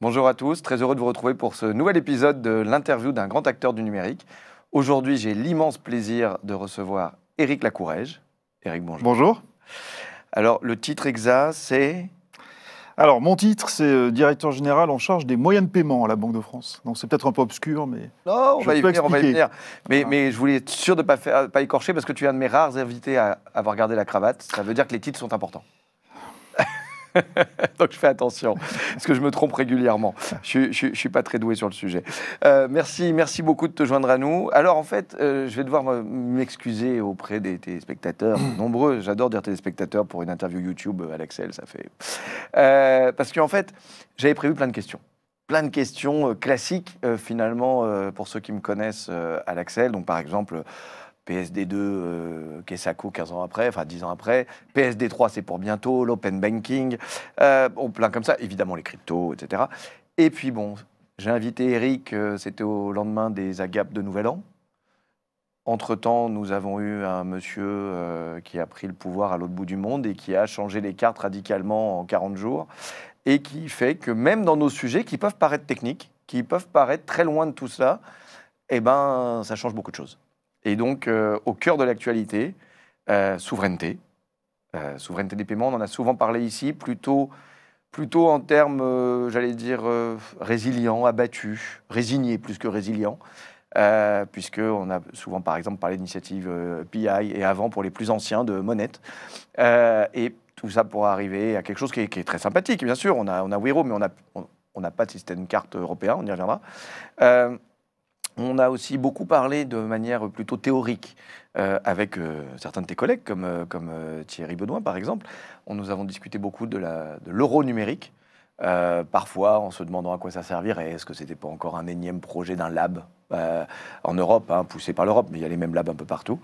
Bonjour à tous, très heureux de vous retrouver pour ce nouvel épisode de l'interview d'un grand acteur du numérique. Aujourd'hui, j'ai l'immense plaisir de recevoir Éric Lacourrège. Éric, bonjour. Bonjour. Alors, le titre exact, c'est... Alors, mon titre, c'est directeur général en charge des moyens de paiement à la Banque de France. Donc, c'est peut-être un peu obscur, mais Non, on va y venir. Mais, Ah. mais je voulais être sûr de ne pas écorcher parce que tu es un de mes rares invités à avoir gardé la cravate. Ça veut dire que les titres sont importants. Donc je fais attention, parce que je me trompe régulièrement. Je suis pas très doué sur le sujet. Merci beaucoup de te joindre à nous. Alors en fait, je vais devoir m'excuser auprès des téléspectateurs, nombreux, j'adore dire téléspectateurs pour une interview YouTube à l'Axel, ça fait... parce qu'en fait, j'avais prévu plein de questions. Plein de questions classiques, finalement, pour ceux qui me connaissent à l'Axel. Donc par exemple... PSD2, Kessaco 15 ans après, enfin 10 ans après. PSD3, c'est pour bientôt, l'open banking, plein comme ça, évidemment les cryptos, etc. Et puis bon, j'ai invité Éric, c'était au lendemain des agapes de Nouvel An. Entre-temps, nous avons eu un monsieur qui a pris le pouvoir à l'autre bout du monde et qui a changé les cartes radicalement en 40 jours et qui fait que même dans nos sujets qui peuvent paraître techniques, qui peuvent paraître très loin de tout ça, eh ben, ça change beaucoup de choses. Et donc, au cœur de l'actualité, souveraineté. Souveraineté des paiements, on en a souvent parlé ici, plutôt en termes, j'allais dire, résilients, abattus, résignés plus que résilients, puisqu'on a souvent, par exemple, parlé d'initiative PI et avant, pour les plus anciens, de Monette. Et tout ça pour arriver à quelque chose qui est très sympathique, bien sûr. On a Wero, mais on n'a pas de système carte européen, on y reviendra. On a aussi beaucoup parlé de manière plutôt théorique avec certains de tes collègues, comme Thierry Bedouin, par exemple. Nous avons discuté beaucoup de l'euro numérique, parfois en se demandant à quoi ça servirait. Est-ce que ce n'était pas encore un énième projet d'un lab en Europe, poussé par l'Europe, mais il y a les mêmes labs un peu partout.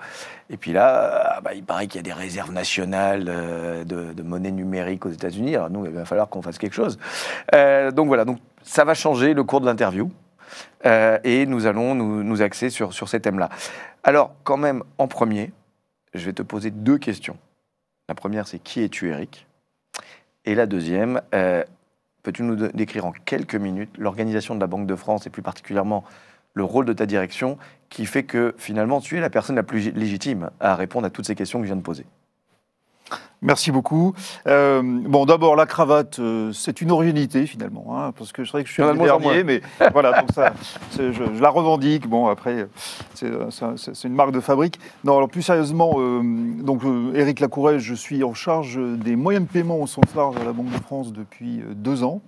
Et puis là, il paraît qu'il y a des réserves nationales de monnaie numérique aux États-Unis. Alors nous, il va falloir qu'on fasse quelque chose. Donc voilà, donc, ça va changer le cours de l'interview. Et nous allons nous axer sur ces thèmes-là. Alors, quand même, en premier, je vais te poser deux questions. La première, c'est qui es-tu, Éric? Et la deuxième, peux-tu nous décrire en quelques minutes l'organisation de la Banque de France et plus particulièrement le rôle de ta direction qui fait que, finalement, tu es la personne la plus légitime à répondre à toutes ces questions que je viens de poser? Merci beaucoup. Bon, d'abord, la cravate, c'est une originalité, finalement, parce que je sais que je suis un dernier, mais voilà, donc ça, je la revendique. Bon, après, c'est une marque de fabrique. Non, alors plus sérieusement, Éric Lacourrège, je suis en charge des moyens de paiement au sens large à la Banque de France depuis 2 ans.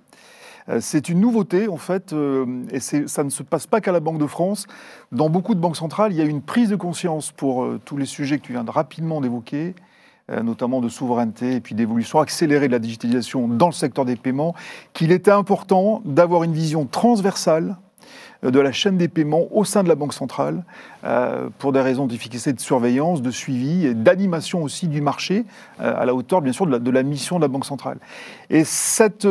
C'est une nouveauté, en fait, et ça ne se passe pas qu'à la Banque de France. Dans beaucoup de banques centrales, il y a une prise de conscience pour tous les sujets que tu viens rapidement d'évoquer, notamment de souveraineté et puis d'évolution accélérée de la digitalisation dans le secteur des paiements, qu'il était important d'avoir une vision transversale de la chaîne des paiements au sein de la Banque centrale, pour des raisons d'efficacité de surveillance, de suivi et d'animation aussi du marché, à la hauteur bien sûr de la mission de la Banque centrale. Et cette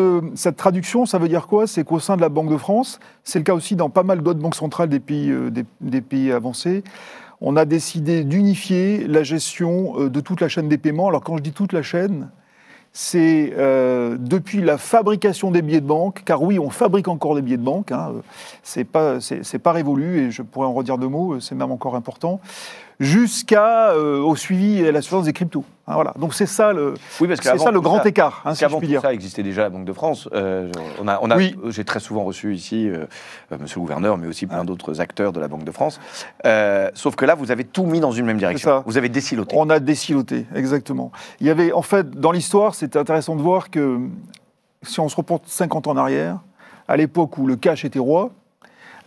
traduction, ça veut dire quoi? C'est qu'au sein de la Banque de France, c'est le cas aussi dans pas mal d'autres banques centrales des pays avancés, on a décidé d'unifier la gestion de toute la chaîne des paiements. Alors quand je dis toute la chaîne, c'est depuis la fabrication des billets de banque, car oui, on fabrique encore des billets de banque, c'est pas révolu, et je pourrais en redire 2 mots, c'est même encore important, jusqu'au suivi et à la surveillance des cryptos. Voilà. Donc c'est ça le grand écart, si je puis dire. Ça existait déjà à la Banque de France. Oui. J'ai très souvent reçu ici monsieur le gouverneur, mais aussi plein d'autres acteurs de la Banque de France. Sauf que là, vous avez tout mis dans une même direction. Vous avez désiloté. On a désiloté, exactement. Il y avait, en fait, dans l'histoire, c'était intéressant de voir que si on se reporte 50 ans en arrière, à l'époque où le cash était roi,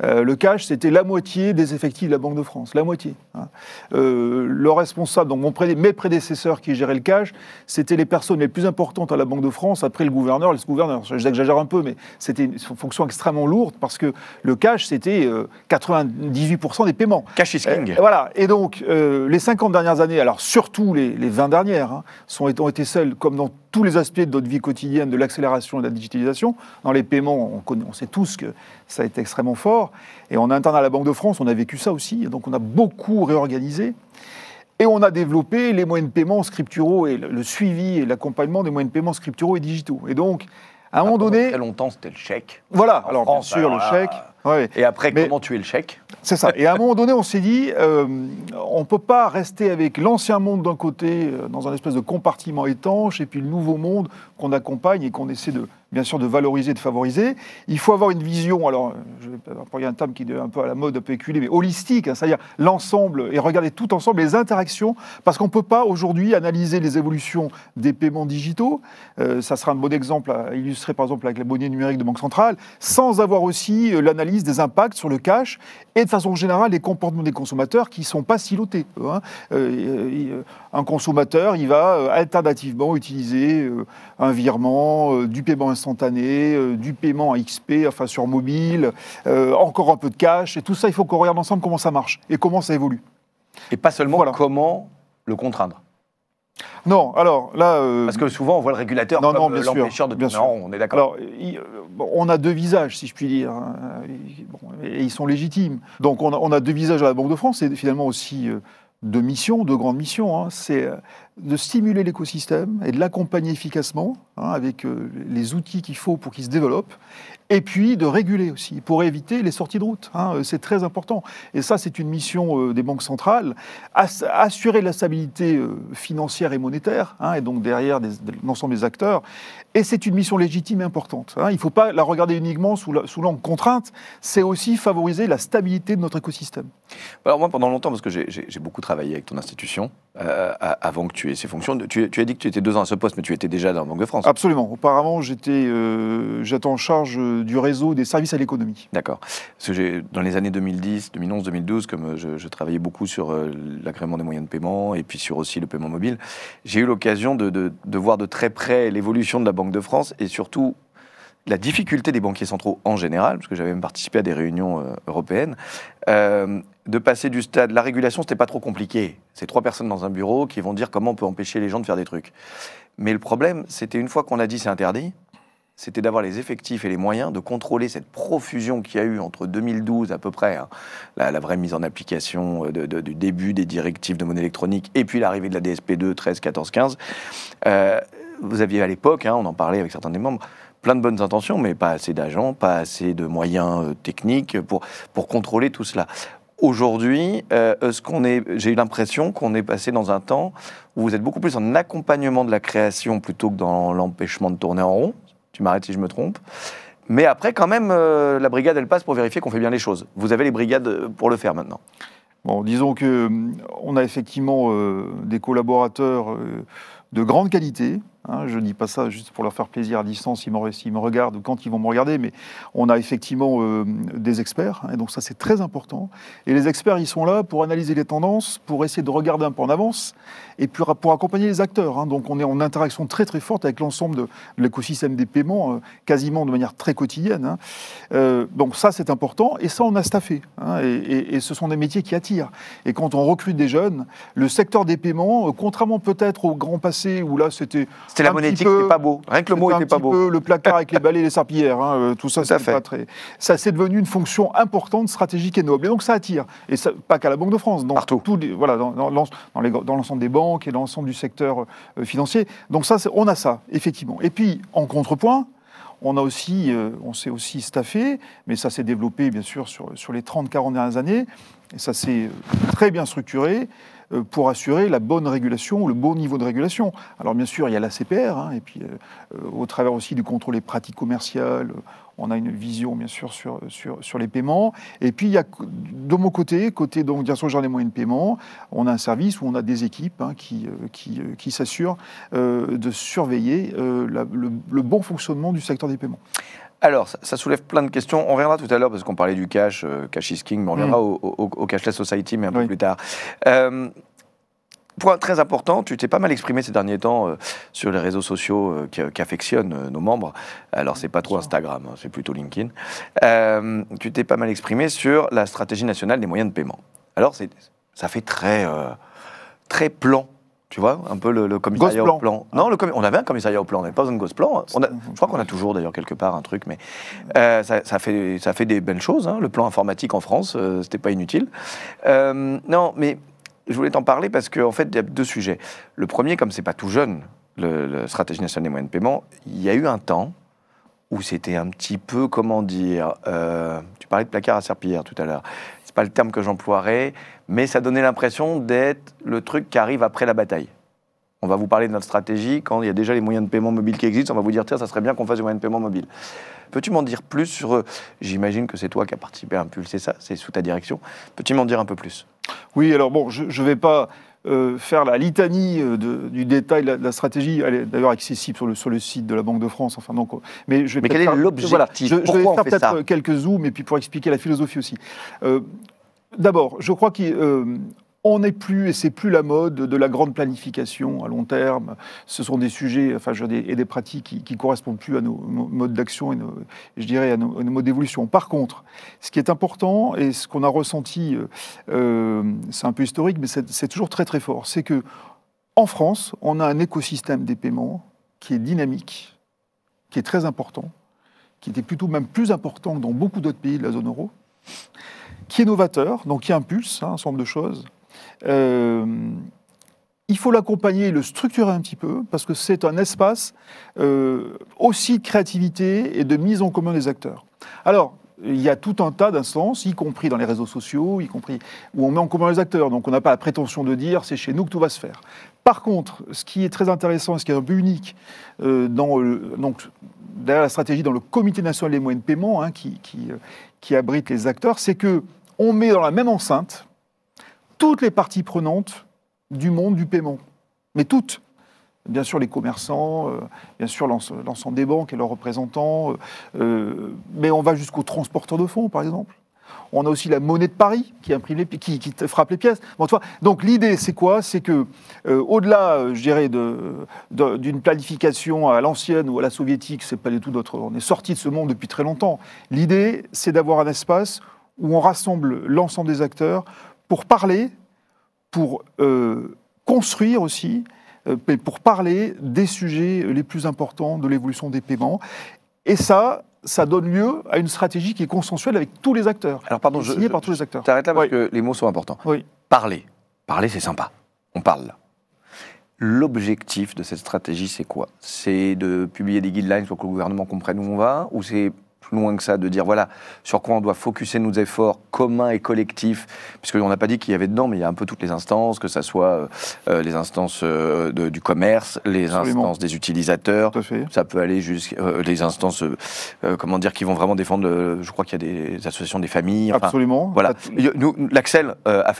Le cash, c'était la moitié des effectifs de la Banque de France, la moitié. Hein. Le responsable, donc mes prédécesseurs qui géraient le cash, c'était les personnes les plus importantes à la Banque de France, après le gouverneur. Le gouverneur, j'exagère un peu, mais c'était une fonction extrêmement lourde, parce que le cash, c'était 98% des paiements. Cash is king. Voilà, et donc les 50 dernières années, alors surtout les 20 dernières, hein, ont été celles, comme dans tous les aspects de notre vie quotidienne, de l'accélération et de la digitalisation. Dans les paiements, on sait tous que ça a été extrêmement fort. Et en interne à la Banque de France, on a vécu ça aussi. Donc on a beaucoup réorganisé. Et on a développé les moyens de paiement scripturaux et le suivi et l'accompagnement des moyens de paiement scripturaux et digitaux. Et donc, à un moment donné... Très longtemps, c'était le chèque. Voilà, alors France, bien sûr, le chèque. Ouais. Et après, comment tuer le chèque? C'est ça. Et à un moment donné, on s'est dit, on ne peut pas rester avec l'ancien monde d'un côté, dans un espèce de compartiment étanche, et puis le nouveau monde qu'on accompagne et qu'on essaie bien sûr de valoriser, de favoriser. Il faut avoir une vision, alors je vais employer un terme qui est un peu à la mode, un peu éculé, mais holistique, hein, c'est-à-dire l'ensemble, et regarder tout ensemble les interactions, parce qu'on ne peut pas aujourd'hui analyser les évolutions des paiements digitaux, ça sera un bon exemple à illustrer par exemple avec la monnaie numérique de Banque Centrale, sans avoir aussi l'analyse des impacts sur le cash, et de façon générale les comportements des consommateurs qui ne sont pas silotés. Hein. Un consommateur, il va alternativement utiliser un virement, du paiement instantané, du paiement à XP, enfin sur mobile, encore un peu de cash, et tout ça, il faut qu'on regarde ensemble comment ça marche et comment ça évolue. Et pas seulement comment le contraindre. Non, alors là... Parce que souvent, on voit le régulateur comme l'empêcheur de... Non, on est d'accord. Alors, on a deux visages, si je puis dire, hein, et ils sont légitimes. Donc, on a deux visages à la Banque de France, et finalement aussi deux missions, deux grandes missions. Hein. C'est de stimuler l'écosystème et de l'accompagner efficacement, hein, avec les outils qu'il faut pour qu'il se développe, et puis de réguler aussi, pour éviter les sorties de route. Hein, c'est très important. Et ça, c'est une mission des banques centrales, assurer la stabilité financière et monétaire, hein, et donc derrière l'ensemble des acteurs. Et c'est une mission légitime et importante. Hein. Il ne faut pas la regarder uniquement sous l'angle contrainte, c'est aussi favoriser la stabilité de notre écosystème. Alors moi, pendant longtemps, parce que j'ai beaucoup travaillé avec ton institution, avant que tu aies ces fonctions, tu as dit que tu étais 2 ans à ce poste, mais tu étais déjà dans la Banque de France. Absolument. Auparavant, j'étais en charge du réseau des services à l'économie. D'accord. Parce que dans les années 2010, 2011, 2012, comme je travaillais beaucoup sur l'agrément des moyens de paiement et puis sur aussi le paiement mobile, j'ai eu l'occasion de voir de très près l'évolution de la Banque de France et surtout la difficulté des banquiers centraux en général, parce que j'avais même participé à des réunions européennes, de passer du stade, la régulation, c'était pas trop compliqué. C'est 3 personnes dans un bureau qui vont dire comment on peut empêcher les gens de faire des trucs. Mais le problème, c'était une fois qu'on a dit c'est interdit, c'était d'avoir les effectifs et les moyens de contrôler cette profusion qu'il y a eu entre 2012 à peu près, hein, la vraie mise en application du début des directives de monnaie électronique, et puis l'arrivée de la DSP2, 13, 14, 15. Vous aviez à l'époque, hein, on en parlait avec certains des membres, plein de bonnes intentions, mais pas assez d'agents, pas assez de moyens techniques pour contrôler tout cela. Aujourd'hui, j'ai eu l'impression qu'on est passé dans un temps où vous êtes beaucoup plus en accompagnement de la création plutôt que dans l'empêchement de tourner en rond. Tu m'arrêtes si je me trompe. Mais après, quand même, la brigade, elle passe pour vérifier qu'on fait bien les choses. Vous avez les brigades pour le faire maintenant. Bon, disons qu'on a effectivement des collaborateurs de grande qualité. Hein, je ne dis pas ça juste pour leur faire plaisir à distance s'ils me regardent ou quand ils vont me regarder, mais on a effectivement des experts, hein, et donc ça c'est très important. Et les experts, ils sont là pour analyser les tendances, pour essayer de regarder un peu en avance, et puis pour accompagner les acteurs. Hein. Donc on est en interaction très très forte avec l'ensemble de l'écosystème des paiements, quasiment de manière très quotidienne. Hein. Donc ça c'est important, et ça on a staffé. Hein, et ce sont des métiers qui attirent. Et quand on recrute des jeunes, le secteur des paiements, contrairement peut-être au grand passé où là c'était la monétique, c'était pas beau. Rien que le mot était pas beau. Peu le placard avec les balais et les serpillères, hein, tout ça, c'est pas très. Ça, c'est devenu une fonction importante, stratégique et noble. Et donc ça attire. Et ça, pas qu'à la Banque de France, partout. Dans l'ensemble des banques et dans l'ensemble du secteur financier. Donc ça, on a ça, effectivement. Et puis, en contrepoint, on s'est aussi staffé, mais ça s'est développé, bien sûr, sur les 30-40 dernières années. Et ça s'est très bien structuré pour assurer la bonne régulation ou le bon niveau de régulation. Alors bien sûr, il y a la CPR, hein, et puis au travers aussi du contrôle des pratiques commerciales, on a une vision bien sûr sur les paiements. Et puis il y a de mon côté donc direction générale des moyens de paiement, on a un service où on a des équipes, hein, qui s'assurent de surveiller le bon fonctionnement du secteur des paiements. Alors, ça soulève plein de questions. On reviendra tout à l'heure, parce qu'on parlait du cash, cash is king, mais on reviendra au cashless society, mais un peu plus tard. Point très important, tu t'es pas mal exprimé ces derniers temps sur les réseaux sociaux qui affectionnent nos membres. Alors, c'est pas trop Instagram, hein, c'est plutôt LinkedIn. Tu t'es pas mal exprimé sur la stratégie nationale des moyens de paiement. Alors, ça fait très plan. Tu vois, un peu le commissariat au plan. Non, on avait un commissariat au plan, on n'avait pas besoin de gosse plan. Je crois qu'on a toujours d'ailleurs quelque part un truc, mais ça fait des belles choses. Hein. Le plan informatique en France, c'était pas inutile. Non, mais je voulais t'en parler parce qu'en fait, il y a deux sujets. Le premier, comme c'est pas tout jeune, la stratégie nationale des moyens de paiement, il y a eu un temps où c'était un petit peu, comment dire, tu parlais de placard à serpillière tout à l'heure. C'est pas le terme que j'emploierais, mais ça donnait l'impression d'être le truc qui arrive après la bataille. On va vous parler de notre stratégie quand il y a déjà les moyens de paiement mobiles qui existent. On va vous dire, tiens, ça serait bien qu'on fasse des moyens de paiement mobiles. Peux-tu m'en dire plus sur... J'imagine que c'est toi qui as participé à impulser ça, c'est sous ta direction. Peux-tu m'en dire un peu plus? Oui, alors bon, je ne vais pas faire la litanie du détail de la stratégie. Elle est d'ailleurs accessible sur le site de la Banque de France. Enfin, donc, mais quel est l'objectif? Voilà, je vais faire peut-être quelques zooms et puis pour expliquer la philosophie aussi. D'abord, je crois qu'on n'est plus, et c'est plus la mode de la grande planification à long terme. Ce sont des sujets, et des pratiques qui correspondent plus à nos modes d'action et je dirais à nos modes d'évolution. Par contre, ce qui est important et ce qu'on a ressenti, c'est un peu historique, mais c'est toujours très très fort, c'est que en France, on a un écosystème des paiements qui est dynamique, qui est très important, qui était plutôt même plus important que dans beaucoup d'autres pays de la zone euro, qui est novateur, donc qui impulse un certain nombre de choses. Il faut l'accompagner et le structurer un petit peu, parce que c'est un espace aussi de créativité et de mise en commun des acteurs. Alors, il y a tout un tas d'instances, y compris dans les réseaux sociaux, y compris où on met en commun les acteurs. Donc on n'a pas la prétention de dire c'est chez nous que tout va se faire. Par contre, ce qui est très intéressant, ce qui est un peu unique donc, derrière la stratégie dans le Comité national des moyens de paiement, hein, qui abrite les acteurs, c'est qu'on met dans la même enceinte toutes les parties prenantes du monde du paiement. Mais toutes. Bien sûr les commerçants, bien sûr l'ensemble des banques et leurs représentants, mais on va jusqu'aux transporteurs de fonds, par exemple. On a aussi la monnaie de Paris qui imprime qui frappe les pièces. Bon, tu vois, donc l'idée, c'est quoi? C'est que, au-delà, je dirais, d'une planification à l'ancienne ou à la soviétique, c'est pas du tout notre. On est sorti de ce monde depuis très longtemps. L'idée, c'est d'avoir un espace où on rassemble l'ensemble des acteurs pour parler, pour construire aussi, pour parler des sujets les plus importants de l'évolution des paiements. Et ça donne lieu à une stratégie qui est consensuelle avec tous les acteurs. Alors pardon, signée par tous les acteurs. T'arrêtes là parce que les mots sont importants. Oui. Parler, c'est sympa. On parle là. L'objectif de cette stratégie, c'est quoi? C'est de publier des guidelines pour que le gouvernement comprenne où on va, ou c'est plus loin que ça, de dire voilà sur quoi on doit focuser nos efforts communs et collectifs, puisqu'on n'a pas dit qu'il y avait dedans, mais il y a un peu toutes les instances, que ce soit les instances du commerce, les instances des utilisateurs, ça peut aller jusqu'à les instances comment dire, qui vont vraiment défendre, je crois qu'il y a des associations des familles. Enfin, absolument. Voilà. L'Axel a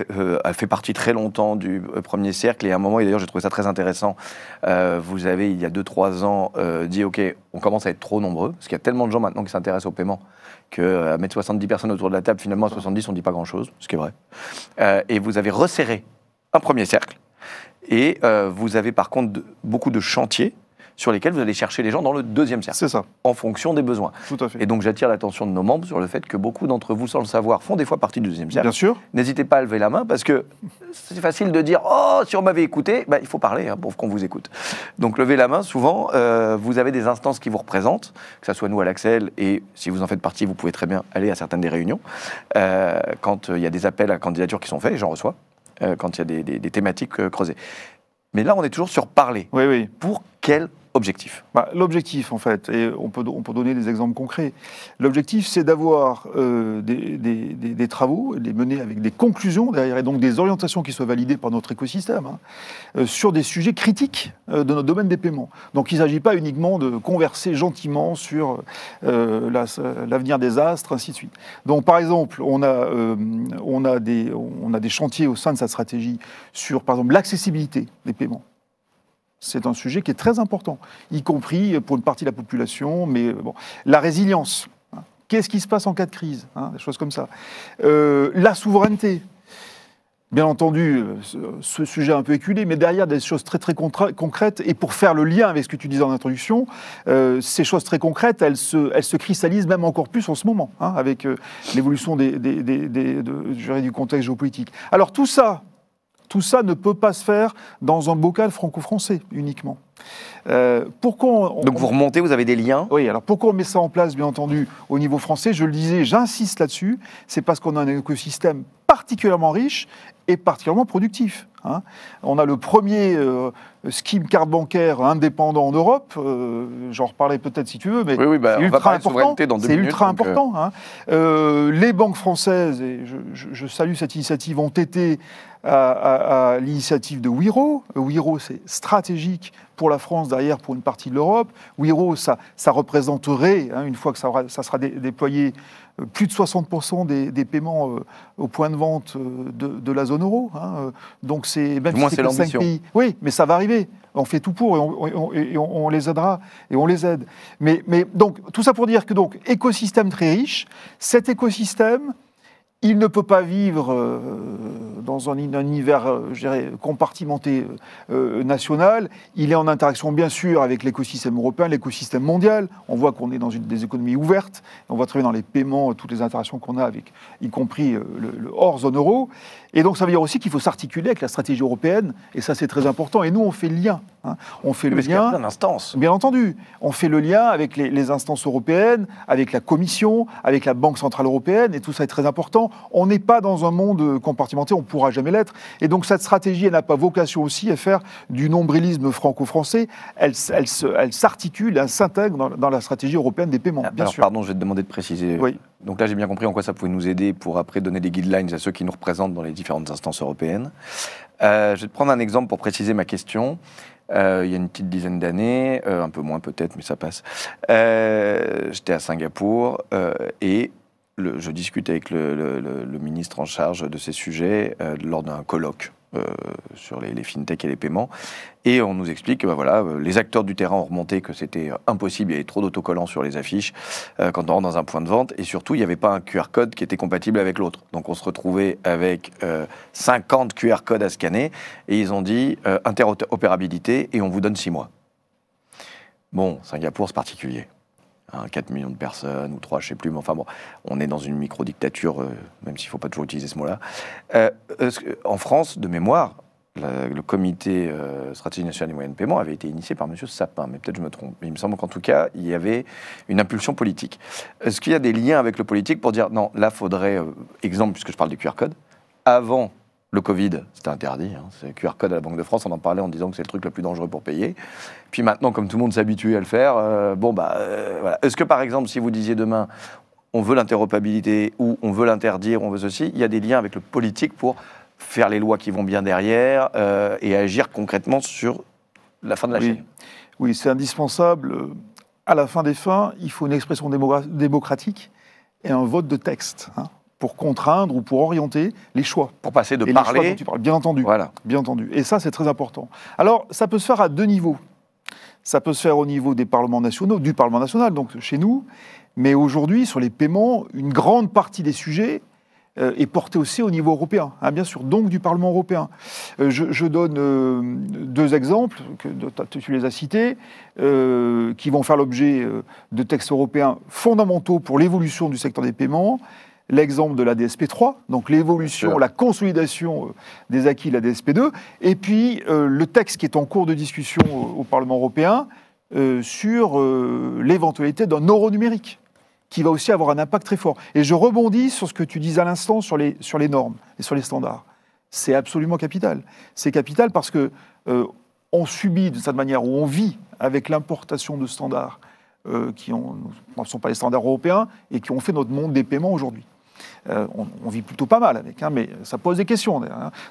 fait partie très longtemps du premier cercle, et à un moment, et d'ailleurs j'ai trouvé ça très intéressant, vous avez il y a 2-3 ans dit ok, on commence à être trop nombreux, parce qu'il y a tellement de gens maintenant qui s'intéressent au paiement, qu'à mettre 70 personnes autour de la table, finalement à 70 on ne dit pas grand-chose, ce qui est vrai. Et vous avez resserré un premier cercle, et vous avez par contre beaucoup de chantiers sur lesquels vous allez chercher les gens dans le deuxième cercle. C'est ça. En fonction des besoins. Tout à fait. Et donc j'attire l'attention de nos membres sur le fait que beaucoup d'entre vous, sans le savoir, font des fois partie du deuxième cercle. Bien sûr. N'hésitez pas à lever la main, parce que c'est facile de dire « Oh, si on m'avait écouté », il faut parler pour qu'on vous écoute. Donc levez la main, souvent, vous avez des instances qui vous représentent, que ce soit nous à l'Axel, et si vous en faites partie, vous pouvez très bien aller à certaines des réunions. Quand il y a des appels à candidature qui sont faits, et j'en reçois, quand il y a des thématiques creusées. Mais là, on est toujours sur parler. Oui, oui. Pour quel objectif? L'objectif, en fait, et on peut donner des exemples concrets. L'objectif, c'est d'avoir des travaux, les mener avec des conclusions derrière, et donc des orientations qui soient validées par notre écosystème, sur des sujets critiques de notre domaine des paiements. Donc il ne s'agit pas uniquement de converser gentiment sur l'avenir des astres, ainsi de suite. Donc par exemple, on a des chantiers au sein de sa stratégie sur, par exemple, l'accessibilité des paiements. c'est un sujet qui est très important, y compris pour une partie de la population, mais bon. La résilience, hein. Qu'est-ce qui se passe en cas de crise, hein, des choses comme ça. La souveraineté. Bien entendu, ce sujet un peu éculé, mais derrière des choses très très concrètes, et pour faire le lien avec ce que tu disais en introduction, ces choses très concrètes, elles se cristallisent même encore plus en ce moment, hein, avec l'évolution du contexte géopolitique. Alors tout ça ne peut pas se faire dans un bocal franco-français uniquement. Donc vous remontez, vous avez des liens? Oui, alors pourquoi on met ça en place, bien entendu, au niveau français? Je le disais, j'insiste là-dessus, c'est parce qu'on a un écosystème particulièrement riche et particulièrement productif, hein. On a le premier scheme carte bancaire indépendant en Europe, j'en reparlerai peut-être si tu veux, mais oui, c'est ultra important. C'est ultra important. Hein. Les banques françaises, et je salue cette initiative, ont été à l'initiative de Wero. Wero, c'est stratégique pour la France, derrière, pour une partie de l'Europe. Wero, ça représenterait, hein, une fois que ça sera déployé, plus de 60% des paiements au point de vente de la zone euro. Hein. Donc c'est même si c'est que 5 pays. Oui, mais ça va arriver. On fait tout pour et on les aidera et on les aide. Mais donc tout ça pour dire que donc écosystème très riche. Cet écosystème, il ne peut pas vivre dans un univers, je dirais, compartimenté national. Il est en interaction, bien sûr, avec l'écosystème européen, l'écosystème mondial. On voit qu'on est dans des économies ouvertes. On voit très bien dans les paiements, toutes les interactions qu'on a avec, y compris le hors zone euro. Et donc, ça veut dire aussi qu'il faut s'articuler avec la stratégie européenne. Et ça, c'est très important. Et nous, on fait le lien. Hein. On fait le lien. Il y a plein d'instances. Bien entendu. On fait le lien avec les instances européennes, avec la Commission, avec la Banque Centrale Européenne. Et tout ça est très important. On n'est pas dans un monde compartimenté. On ne pourra jamais l'être. Et donc, cette stratégie, elle n'a pas vocation aussi à faire du nombrilisme franco-français. Elle s'articule, elle s'intègre dans la stratégie européenne des paiements, bien sûr. Pardon, je vais te demander de préciser. Oui. Donc là, j'ai bien compris en quoi ça pouvait nous aider pour après donner des guidelines à ceux qui nous représentent dans les différentes instances européennes. Je vais te prendre un exemple pour préciser ma question. Il y a une petite dizaine d'années, un peu moins peut-être, mais ça passe. J'étais à Singapour et je discutais avec le ministre en charge de ces sujets lors d'un colloque sur les fintech et les paiements. Et on nous explique que les acteurs du terrain ont remonté que c'était impossible, il y avait trop d'autocollants sur les affiches quand on rentre dans un point de vente, et surtout il n'y avait pas un QR code qui était compatible avec l'autre. Donc on se retrouvait avec 50 QR codes à scanner, et ils ont dit interopérabilité, et on vous donne 6 mois. Bon, Singapour c'est particulier. 4 millions de personnes, ou 3, je ne sais plus, mais enfin bon, on est dans une micro-dictature, même s'il ne faut pas toujours utiliser ce mot-là. En France, de mémoire, le comité stratégie nationale des moyens de paiement avait été initié par M. Sapin, mais peut-être je me trompe. Mais il me semble qu'en tout cas, il y avait une impulsion politique. Est-ce qu'il y a des liens avec le politique pour dire, non, là, il faudrait, exemple, puisque je parle du QR code, avant le Covid, c'était interdit, hein, c'est le QR code à la Banque de France, on en parlait en disant que c'est le truc le plus dangereux pour payer. Puis maintenant, comme tout le monde s'est habitué à le faire, voilà. Est-ce que par exemple, si vous disiez demain, on veut l'interopérabilité, ou on veut l'interdire, on veut ceci, il y a des liens avec le politique pour faire les lois qui vont bien derrière et agir concrètement sur la fin de la chaîne? Oui, c'est indispensable. À la fin des fins, il faut une expression démocratique et un vote de texte, hein, pour contraindre ou pour orienter les choix. Pour passer de parler... Les choix dont tu parles, bien entendu. Voilà. Bien entendu. Et ça, c'est très important. Alors, ça peut se faire à 2 niveaux. Ça peut se faire au niveau des parlements nationaux, du Parlement national, donc chez nous. Mais aujourd'hui, sur les paiements, une grande partie des sujets est portée aussi au niveau européen, hein, bien sûr, donc du Parlement européen. Je donne 2 exemples, tu les as cités, qui vont faire l'objet de textes européens fondamentaux pour l'évolution du secteur des paiements. L'exemple de la DSP3, donc l'évolution, la consolidation des acquis de la DSP2, et puis le texte qui est en cours de discussion au Parlement européen sur l'éventualité d'un euro numérique, qui va aussi avoir un impact très fort. Et je rebondis sur ce que tu disais à l'instant sur les normes et sur les standards. C'est absolument capital. C'est capital parce que on subit de cette manière, où on vit avec l'importation de standards qui ne sont pas les standards européens et qui ont fait notre monde des paiements aujourd'hui. On vit plutôt pas mal avec, mais ça pose des questions.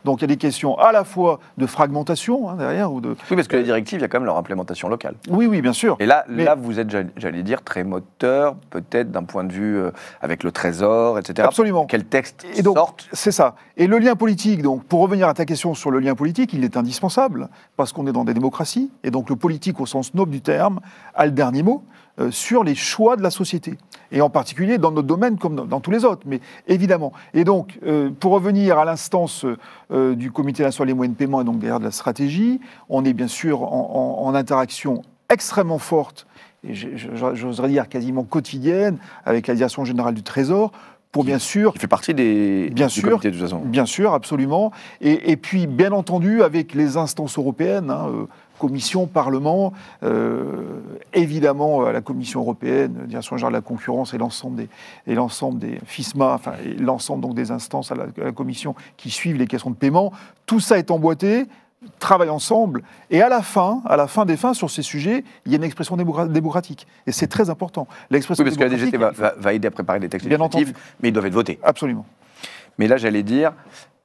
Donc il y a des questions à la fois de fragmentation derrière. Oui, parce que les directives, il y a quand même leur implémentation locale. Oui, bien sûr. Et là, vous êtes, j'allais dire, très moteur, peut-être d'un point de vue avec le Trésor, etc. Absolument. Quel texte sorte. C'est ça. Et le lien politique, donc, pour revenir à ta question sur le lien politique, il est indispensable, parce qu'on est dans des démocraties, et donc le politique, au sens noble du terme, a le dernier mot sur les choix de la société. Et en particulier dans notre domaine comme dans tous les autres, mais évidemment. Et donc, pour revenir à l'instance du Comité national des moyens de paiement et donc derrière de la stratégie, on est bien sûr en interaction extrêmement forte, et j'oserais dire quasiment quotidienne, avec la Direction générale du Trésor, pour bien sûr... Qui fait partie du comité de toute façon. Bien sûr, absolument. Et puis, bien entendu, avec les instances européennes, Commission, Parlement, évidemment la Commission européenne, Direction générale de la concurrence et l'ensemble des FISMA, enfin et l'ensemble donc des instances à la Commission qui suivent les questions de paiement. Tout ça est emboîté, travaillent ensemble, et à la fin des fins, sur ces sujets, il y a une expression démocratique. Et c'est très important. L'expression parce que la DGT va aider à préparer des textes législatifs, mais ils doivent être votés. Absolument. Mais là, j'allais dire,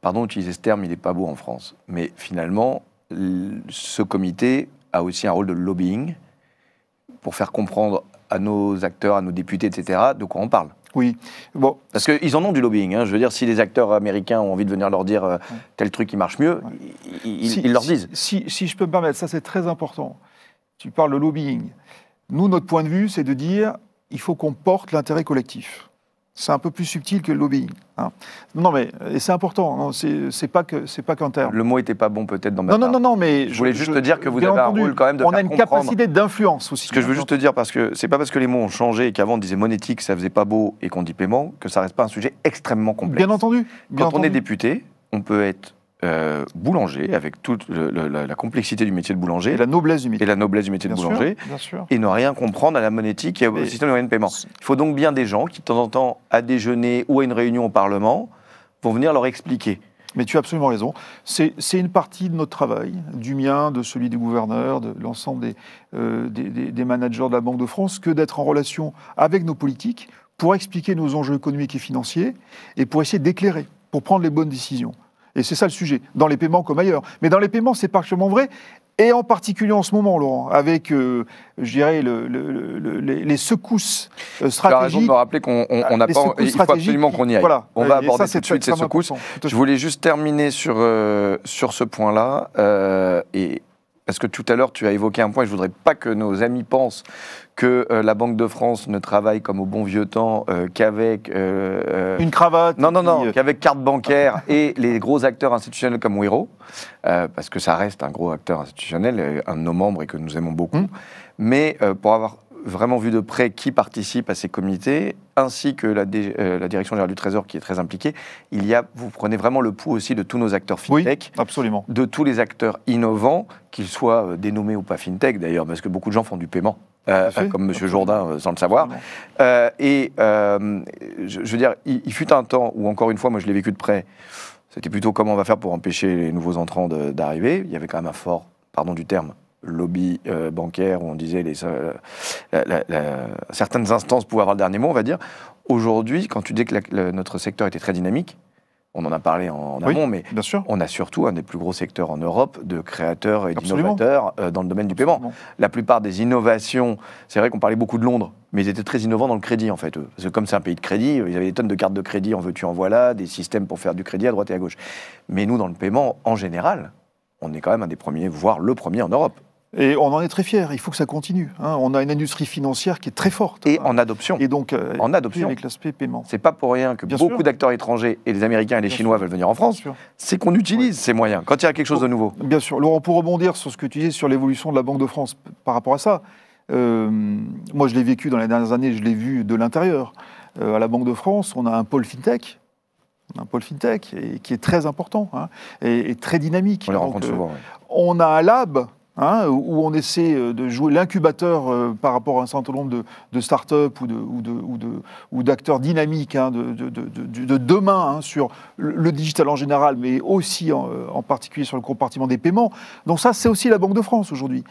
pardon d'utiliser ce terme, il n'est pas beau en France, mais finalement, ce comité a aussi un rôle de lobbying pour faire comprendre à nos acteurs, à nos députés, etc., de quoi on parle. Oui. Bon. Parce qu'ils en ont du lobbying. Je veux dire, si les acteurs américains ont envie de venir leur dire tel truc qui marche mieux, ils leur disent. Si je peux me permettre, ça c'est très important. Tu parles de lobbying. Nous, notre point de vue, c'est de dire il faut qu'on porte l'intérêt collectif. C'est un peu plus subtil que le lobbying. Non, mais et c'est important. C'est pas qu'un terme. Le mot était pas bon peut-être dans ma part. Non, mais je voulais juste te dire que vous avez un rôle quand même de faire comprendre. On a une capacité d'influence aussi. Ce que je veux juste te dire, parce que c'est pas parce que les mots ont changé et qu'avant on disait monétique, ça faisait pas beau et qu'on dit paiement, que ça reste pas un sujet extrêmement complexe. Bien entendu. Quand on est député, on peut être boulanger, avec toute la complexité du métier de boulanger. Et la noblesse du métier. De boulanger. Bien sûr. Et ne rien comprendre à la monétique et au système de moyens de paiement. Il faut donc bien des gens qui, de temps en temps, à déjeuner ou à une réunion au Parlement, vont venir leur expliquer. Mais tu as absolument raison. C'est une partie de notre travail, du mien, de celui du gouverneur, de l'ensemble des managers de la Banque de France, que d'être en relation avec nos politiques pour expliquer nos enjeux économiques et financiers et pour essayer d'éclairer, pour prendre les bonnes décisions. Et c'est ça le sujet, dans les paiements comme ailleurs. Mais dans les paiements, c'est particulièrement vrai, et en particulier en ce moment, Laurent, avec, je dirais, les secousses stratégiques. Tu as raison de me rappeler il faut absolument qu'on y aille. Voilà. On va aborder tout de suite ces secousses. Je voulais juste terminer sur ce point-là, parce que tout à l'heure, tu as évoqué un point, et je ne voudrais pas que nos amis pensent que la Banque de France ne travaille comme au bon vieux temps qu'avec... une cravate. Non, qu'avec carte bancaire et les gros acteurs institutionnels comme Wero, parce que ça reste un gros acteur institutionnel, un de nos membres et que nous aimons beaucoup. Mais pour avoir vraiment vu de près qui participe à ces comités, ainsi que la Direction générale du Trésor qui est très impliquée, vous prenez vraiment le pouls aussi de tous nos acteurs fintech, oui, absolument, de tous les acteurs innovants, qu'ils soient dénommés ou pas fintech d'ailleurs, parce que beaucoup de gens font du paiement. Comme M. Jourdain, sans le savoir. Je veux dire, il fut un temps où, encore une fois, moi je l'ai vécu de près, c'était plutôt comment on va faire pour empêcher les nouveaux entrants d'arriver. Il y avait quand même un fort, pardon du terme, lobby bancaire, où on disait certaines instances pouvaient avoir le dernier mot, on va dire. Aujourd'hui, quand tu dis que notre secteur était très dynamique, on en a parlé en amont, mais on a surtout un des plus gros secteurs en Europe de créateurs et d'innovateurs dans le domaine du paiement. La plupart des innovations, c'est vrai qu'on parlait beaucoup de Londres, mais ils étaient très innovants dans le crédit en fait. Parce que comme c'est un pays de crédit, ils avaient des tonnes de cartes de crédit, en veux-tu, en voilà, des systèmes pour faire du crédit à droite et à gauche. Mais nous, dans le paiement, en général, on est quand même un des premiers, voire le premier en Europe. Et on en est très fiers, il faut que ça continue. On a une industrie financière qui est très forte. Et en adoption. Et donc, en adoption. Avec l'aspect paiement. C'est pas pour rien que beaucoup d'acteurs étrangers, et les Américains et les Chinois veulent venir en France, c'est qu'on utilise ces moyens, quand il y a quelque chose de nouveau. Bien sûr. Laurent, pour rebondir sur ce que tu disais sur l'évolution de la Banque de France par rapport à ça, moi je l'ai vécu dans les dernières années, je l'ai vu de l'intérieur. À la Banque de France, on a un pôle fintech. Qui est très important et très dynamique. On les rencontre souvent. On a un lab où on essaie de jouer l'incubateur par rapport à un certain nombre de start-up ou d'acteurs dynamiques de demain sur le digital en général, mais aussi en particulier sur le compartiment des paiements. Donc ça, c'est aussi la Banque de France aujourd'hui.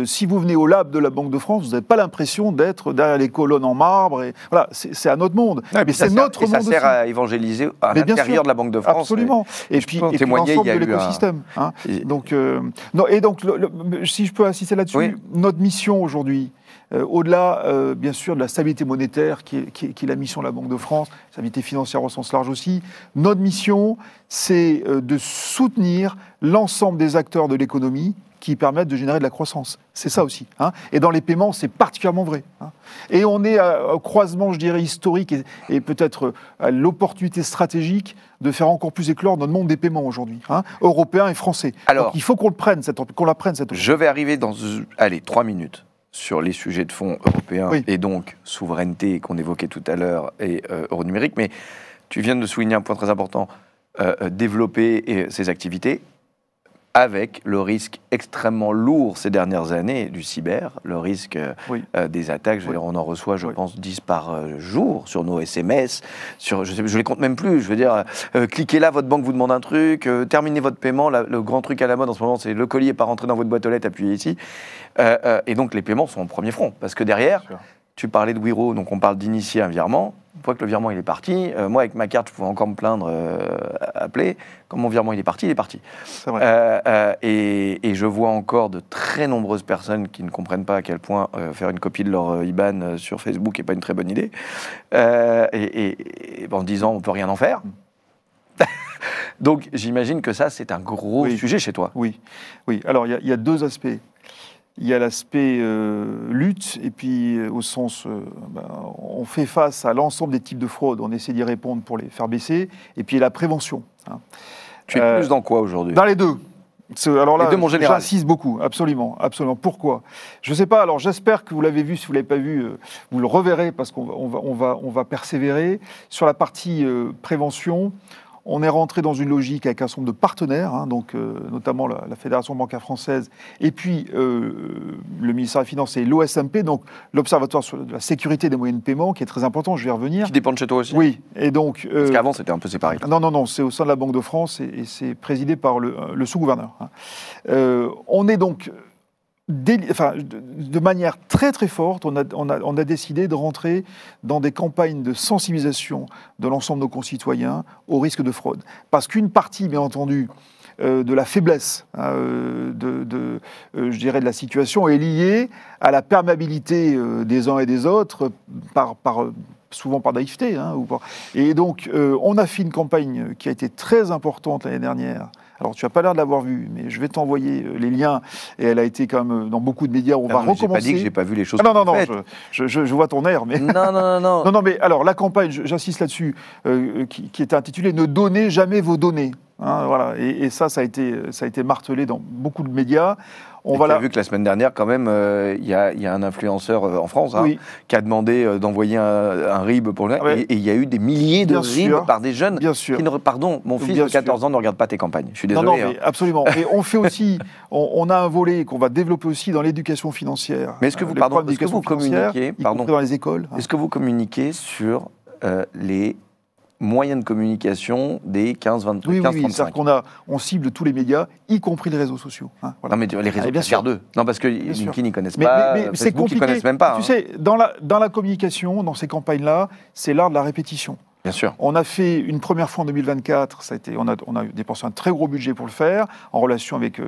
Si vous venez au lab de la Banque de France, vous n'avez pas l'impression d'être derrière les colonnes en marbre. Et, voilà, c'est un autre monde. Ouais, mais c'est notre monde aussi. Ça sert à évangéliser à l'intérieur de la Banque de France. Absolument. Et puis l'ensemble de l'écosystème. Donc, si je peux insister là-dessus, notre mission aujourd'hui, au-delà, bien sûr, de la stabilité monétaire, qui est la mission de la Banque de France, stabilité financière au sens large aussi, notre mission, c'est de soutenir l'ensemble des acteurs de l'économie qui permettent de générer de la croissance. C'est ça aussi. Et dans les paiements, c'est particulièrement vrai. Et on est au croisement, je dirais, historique et peut-être à l'opportunité stratégique de faire encore plus éclore notre monde des paiements aujourd'hui, européen et français. Alors, donc il faut qu'on la prenne, cette opportunité. Je vais arriver dans, 3 minutes sur les sujets de fonds européens et donc souveraineté qu'on évoquait tout à l'heure et euro numérique. Mais tu viens de souligner un point très important, développer ces activités avec le risque extrêmement lourd ces dernières années du cyber, le risque des attaques. On en reçoit, je pense, 10 par jour sur nos SMS. Je les compte même plus. Je veux dire, cliquez là, votre banque vous demande un truc, terminez votre paiement. Le grand truc à la mode en ce moment, c'est le colis n'est pas rentré dans votre boîte aux lettres, appuyez ici. Et donc les paiements sont en premier front. Parce que derrière, tu parlais de Wero, donc on parle d'initier un virement. Une fois que le virement il est parti, moi avec ma carte, je pouvais encore me plaindre, appeler. Quand mon virement il est parti, il est parti. C'est vrai. Et je vois encore de très nombreuses personnes qui ne comprennent pas à quel point faire une copie de leur IBAN sur Facebook n'est pas une très bonne idée. Et en disant on peut rien en faire. Donc j'imagine que ça c'est un gros sujet chez toi. Oui. Alors il y a deux aspects. Il y a l'aspect lutte, et puis au sens, on fait face à l'ensemble des types de fraudes, on essaie d'y répondre pour les faire baisser, et puis la prévention. Tu es plus dans quoi aujourd'hui ? Dans les deux. Alors là, j'insiste beaucoup, absolument. Pourquoi ? Je ne sais pas, alors j'espère que vous l'avez vu, si vous ne l'avez pas vu, vous le reverrez, parce qu'on va persévérer. Sur la partie prévention, on est rentré dans une logique avec un certain nombre de partenaires, donc notamment la Fédération bancaire française, et puis le ministère des Finances et l'OSMP, donc l'Observatoire sur la sécurité des moyens de paiement, qui est très important, je vais y revenir. Qui dépend de chez toi aussi ? Oui, et donc... Parce qu'avant, c'était un peu séparé. Non, c'est au sein de la Banque de France, et c'est présidé par le sous-gouverneur. On est donc... de manière très très forte, on a décidé de rentrer dans des campagnes de sensibilisation de l'ensemble de nos concitoyens au risque de fraude. Parce qu'une partie, bien entendu, de la faiblesse je dirais de la situation est liée à la perméabilité des uns et des autres souvent par naïveté. Et donc, on a fait une campagne qui a été très importante l'année dernière. Alors, tu n'as pas l'air de l'avoir vue, mais je vais t'envoyer les liens. Et elle a été quand même dans beaucoup de médias. On va recommencer. Je n'ai pas dit que je n'ai pas vu les choses. Non, je vois ton air. Mais... Non, mais alors, la campagne, j'insiste là-dessus, qui était intitulée « Ne donnez jamais vos données ». Voilà. Et ça a été martelé dans beaucoup de médias. Tu as vu que la semaine dernière, quand même, il y a un influenceur en France qui a demandé d'envoyer un RIB pour le... Et il y a eu des milliers de RIB par des jeunes qui pardon, mon fils de 14 ans ne regarde pas tes campagnes. Je suis désolé. Non, mais absolument. Et on fait aussi... on a un volet qu'on va développer aussi dans l'éducation financière. Mais est-ce que vous communiquez... dans les écoles. Est-ce que vous communiquez sur les moyens de communication des 15-35 Oui, c'est-à-dire qu'on cible tous les médias, y compris les réseaux sociaux. Voilà. Non, mais les réseaux sociaux, non, parce que LinkedIn, ils ne connaissent pas, mais c'est compliqué. Ils ne connaissent même pas. Tu sais, dans la communication, dans ces campagnes-là, c'est l'art de la répétition. Bien sûr. On a fait une première fois en 2024, on a dépensé un très gros budget pour le faire, en relation avec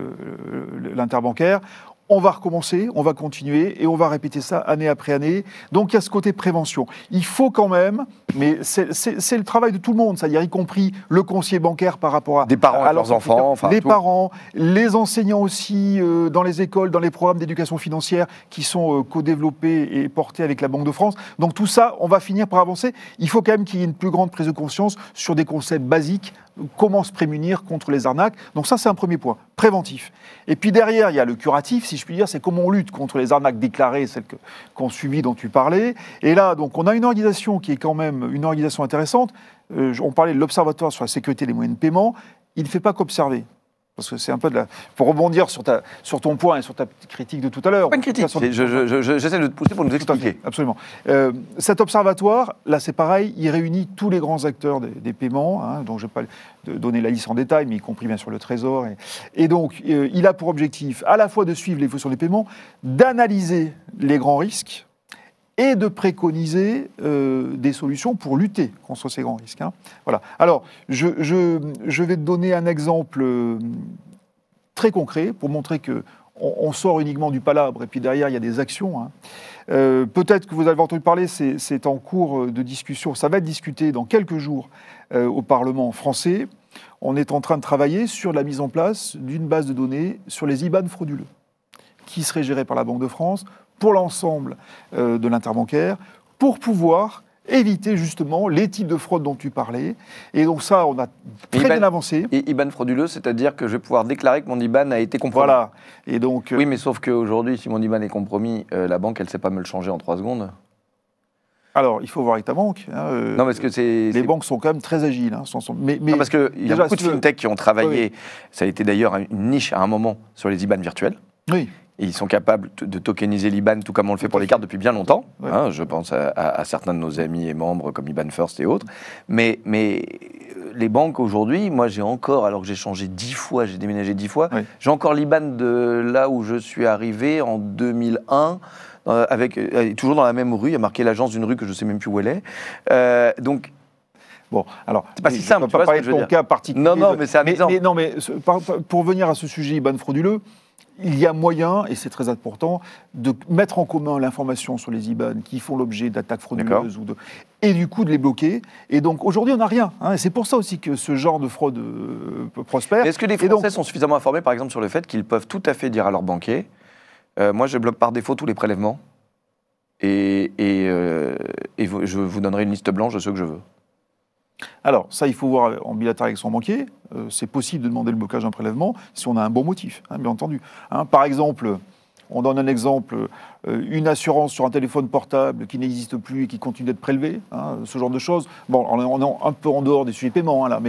l'interbancaire. On va recommencer, on va continuer et on va répéter ça année après année. Donc il y a ce côté prévention. Il faut quand même, mais c'est le travail de tout le monde, c'est-à-dire y compris le conseiller bancaire par rapport à... Des parents à leurs enfants. Les parents, les enseignants aussi dans les écoles, dans les programmes d'éducation financière qui sont co-développés et portés avec la Banque de France. Donc tout ça, on va finir par avancer. Il faut quand même qu'il y ait une plus grande prise de conscience sur des concepts basiques. Comment se prémunir contre les arnaques. Donc ça, c'est un premier point, préventif. Et puis derrière, il y a le curatif, si je puis dire, c'est comment on lutte contre les arnaques déclarées, celles qu'on subit, dont tu parlais. Et là, donc, on a une organisation qui est quand même une organisation intéressante. On parlait de l'Observatoire sur la sécurité des moyens de paiement. Il ne fait pas qu'observer. Parce que c'est un peu pour rebondir sur ton point et sur ta petite critique de tout à l'heure. Pas une critique, j'essaie de te pousser pour nous expliquer. Absolument. Cet observatoire, là c'est pareil, il réunit tous les grands acteurs des paiements, hein, dont je ne vais pas donner la liste en détail, mais y compris bien sûr le Trésor. Et donc, il a pour objectif à la fois de suivre l'évolution des paiements, d'analyser les grands risques, et de préconiser des solutions pour lutter contre ces grands risques. Hein. Voilà. Alors, je vais te donner un exemple très concret pour montrer qu'on sort uniquement du palabre et puis derrière, il y a des actions. Hein. Peut-être que vous avez entendu parler, c'est en cours de discussion, ça va être discuté dans quelques jours au Parlement français. On est en train de travailler sur la mise en place d'une base de données sur les IBAN frauduleux qui serait gérée par la Banque de France pour l'ensemble de l'interbancaire, pour pouvoir éviter justement les types de fraudes dont tu parlais. Et donc ça, on a très bien avancé. Et IBAN frauduleux, c'est-à-dire que je vais pouvoir déclarer que mon IBAN a été compromis. Voilà. Et donc, oui, mais sauf qu'aujourd'hui, si mon IBAN est compromis, la banque, elle ne sait pas me le changer en 3 secondes. Alors, il faut voir avec ta banque. Hein, non, parce que les banques sont quand même très agiles. Hein, mais non, parce qu'il y a beaucoup de fintechs qui ont travaillé. Oui. Ça a été d'ailleurs une niche à un moment sur les IBAN virtuels. Oui. Et ils sont capables de tokeniser l'IBAN, tout comme on le fait pour les cartes depuis bien longtemps. Ouais. Hein, je pense à certains de nos amis et membres comme IBAN First et autres. Mais les banques aujourd'hui, moi j'ai encore, alors que j'ai changé 10 fois, j'ai déménagé 10 fois, oui. J'ai encore l'IBAN de là où je suis arrivé en 2001. Toujours dans la même rue, il y a marqué l'agence d'une rue que je ne sais même plus où elle est. Donc, bon, alors, c'est pas si simple. On ne peut pas parler de ton cas particulier. Non, mais c'est amusant. Mais pour venir à ce sujet IBAN frauduleux, il y a moyen, et c'est très important, de mettre en commun l'information sur les IBAN qui font l'objet d'attaques frauduleuses et du coup de les bloquer. Et donc aujourd'hui, on n'a rien. Hein, et c'est pour ça aussi que ce genre de fraude prospère. Est-ce que les Français sont suffisamment informés, par exemple, sur le fait qu'ils peuvent tout à fait dire à leur banquier moi, je bloque par défaut tous les prélèvements et je vous donnerai une liste blanche de ceux que je veux. Alors, ça, il faut voir en bilatéral avec son banquier. C'est possible de demander le blocage d'un prélèvement si on a un bon motif, hein, bien entendu. Hein, par exemple, on donne un exemple, une assurance sur un téléphone portable qui n'existe plus et qui continue d'être prélevée, hein, ce genre de choses. Bon, on est un peu en dehors des sujets de paiement, hein, là.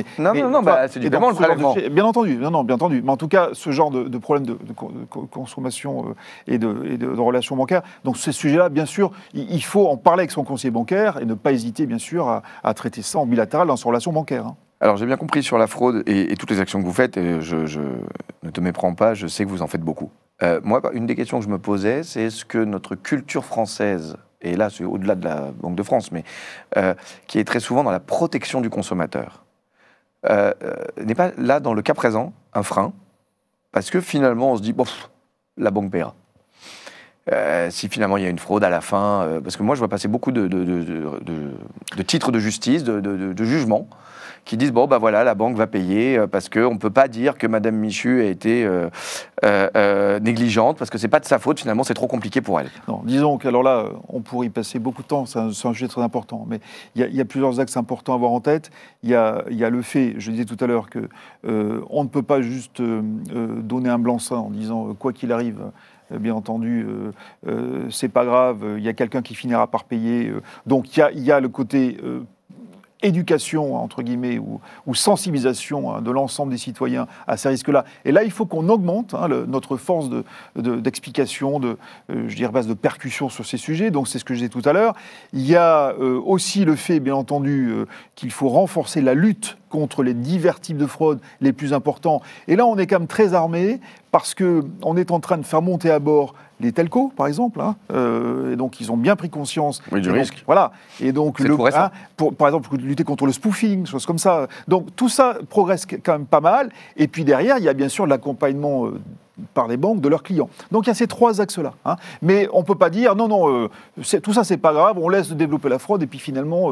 C'est du paiement, le prélèvement. Bien entendu. Mais en tout cas, ce genre de problème de consommation et de relations bancaires. Donc, ces sujets-là, bien sûr, il faut en parler avec son conseiller bancaire et ne pas hésiter, bien sûr, à traiter ça en bilatéral dans ses relations bancaires. Hein. Alors, j'ai bien compris sur la fraude et toutes les actions que vous faites, et je ne te méprends pas, je sais que vous en faites beaucoup. Moi, une des questions que je me posais, c'est est-ce que notre culture française, et là c'est au-delà de la Banque de France, mais qui est très souvent dans la protection du consommateur, n'est pas là, dans le cas présent, un frein, parce que finalement on se dit, bon, la banque paiera. Si finalement il y a une fraude à la fin, parce que moi je vois passer beaucoup de titres de justice, de jugements, qui disent, bon, bah voilà, la banque va payer parce qu'on ne peut pas dire que Madame Michu a été négligente, parce que ce n'est pas de sa faute, finalement, c'est trop compliqué pour elle. Non, disons qu'alors là, on pourrait y passer beaucoup de temps, c'est un sujet très important, mais il y a plusieurs axes importants à avoir en tête. Il y a le fait, je disais tout à l'heure, qu'on ne peut pas juste donner un blanc-seing en disant, quoi qu'il arrive, bien entendu, c'est pas grave, il y a quelqu'un qui finira par payer. Donc il y a le côté éducation, entre guillemets, ou sensibilisation de l'ensemble des citoyens à ces risques-là. Et là, il faut qu'on augmente notre force d'explication, je dirais, base de percussion sur ces sujets. Donc, c'est ce que je disais tout à l'heure. Il y a aussi le fait, bien entendu, qu'il faut renforcer la lutte contre les divers types de fraudes les plus importants. Et là, on est quand même très armé parce qu'on est en train de faire monter à bord les telcos, par exemple, hein, et donc ils ont bien pris conscience du risque. Voilà. Et donc, par exemple, lutter contre le spoofing, choses comme ça. Donc tout ça progresse quand même pas mal. Et puis derrière, il y a bien sûr l'accompagnement par les banques de leurs clients. Donc il y a ces 3 axes-là. Hein. Mais on ne peut pas dire, non, tout ça, c'est pas grave, on laisse développer la fraude, et puis finalement,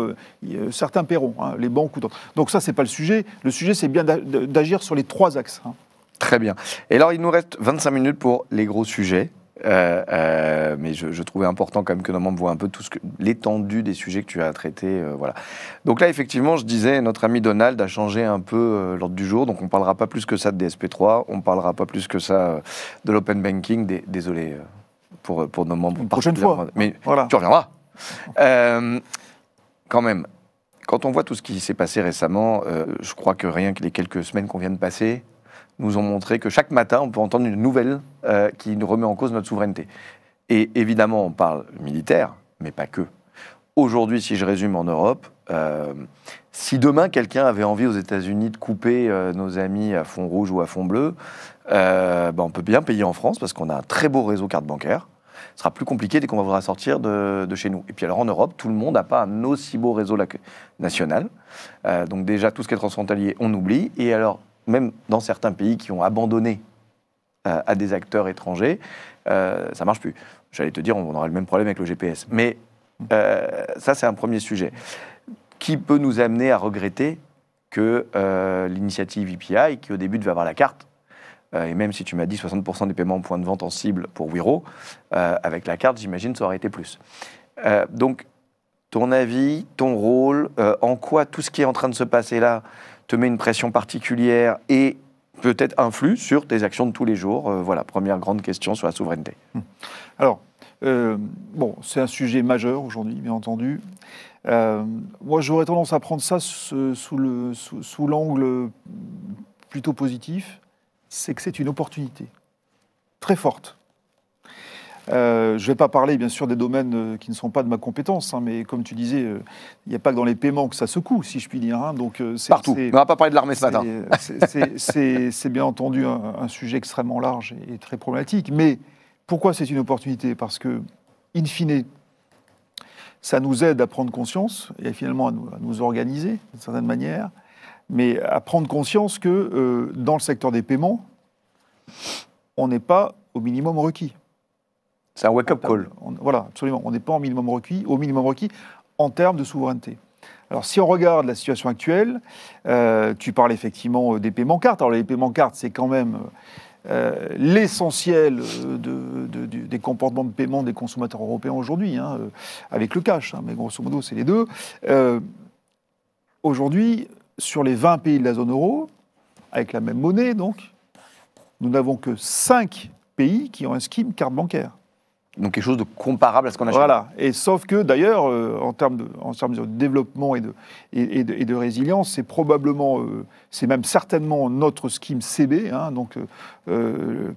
certains paieront, hein, les banques ou d'autres. Donc ça, c'est pas le sujet. Le sujet, c'est bien d'agir sur les 3 axes. Hein. Très bien. Et alors, il nous reste 25 minutes pour les gros sujets. Mais je trouvais important quand même que nos membres voient un peu l'étendue des sujets que tu as traités. Voilà. Donc là, effectivement, je disais, notre ami Donald a changé un peu l'ordre du jour. Donc on ne parlera pas plus que ça de DSP3, on ne parlera pas plus que ça de l'open banking. Désolé pour nos membres. Une prochaine fois. Mais voilà. Tu reviendras. Quand même, quand on voit tout ce qui s'est passé récemment, je crois que rien que les quelques semaines qu'on vient de passer, nous ont montré que chaque matin, on peut entendre une nouvelle qui nous remet en cause notre souveraineté. Et évidemment, on parle militaire, mais pas que. Aujourd'hui, si je résume en Europe, si demain quelqu'un avait envie aux États-Unis de couper nos amis à fond rouge ou à fond bleu, on peut bien payer en France parce qu'on a un très beau réseau carte bancaire. Ce sera plus compliqué dès qu'on va vouloir sortir de chez nous. Et puis alors en Europe, tout le monde n'a pas un aussi beau réseau national. Donc déjà, tout ce qui est transfrontalier, on oublie. Et alors, même dans certains pays qui ont abandonné à des acteurs étrangers, ça ne marche plus. J'allais te dire, on aura le même problème avec le GPS. Mais ça, c'est un premier sujet. Qui peut nous amener à regretter que l'initiative EPI, qui au début devait avoir la carte, et même si tu m'as dit 60% des paiements en point de vente en cible pour Wero, avec la carte, j'imagine, ça aurait été plus. Donc, ton avis, ton rôle, en quoi tout ce qui est en train de se passer là te met une pression particulière et peut-être influe sur tes actions de tous les jours? Voilà, première grande question sur la souveraineté. Alors, c'est un sujet majeur aujourd'hui, bien entendu. Moi, j'aurais tendance à prendre ça sous l'angle plutôt positif. C'est que c'est une opportunité très forte. Je ne vais pas parler, bien sûr, des domaines qui ne sont pas de ma compétence, mais comme tu disais, il n'y a pas que dans les paiements que ça secoue, si je puis dire. Donc, partout. On ne va pas parler de l'armée ce matin. C'est bien entendu un sujet extrêmement large et très problématique. Mais pourquoi c'est une opportunité? Parce que, in fine, ça nous aide à prendre conscience et finalement à nous organiser d'une certaine manière, mais à prendre conscience que dans le secteur des paiements, on n'est pas au minimum requis. C'est un wake-up call. Voilà, absolument. On n'est pas au minimum requis en termes de souveraineté. Alors, si on regarde la situation actuelle, tu parles effectivement des paiements cartes. Alors, les paiements cartes, c'est quand même l'essentiel des comportements de paiement des consommateurs européens aujourd'hui, avec le cash, mais grosso modo, c'est les deux. Aujourd'hui, sur les 20 pays de la zone euro, avec la même monnaie, donc, nous n'avons que 5 pays qui ont un scheme carte bancaire. Donc quelque chose de comparable à ce qu'on a chez nous. Voilà, et sauf que d'ailleurs, en termes de développement et de résilience, c'est probablement, c'est même certainement notre scheme CB, donc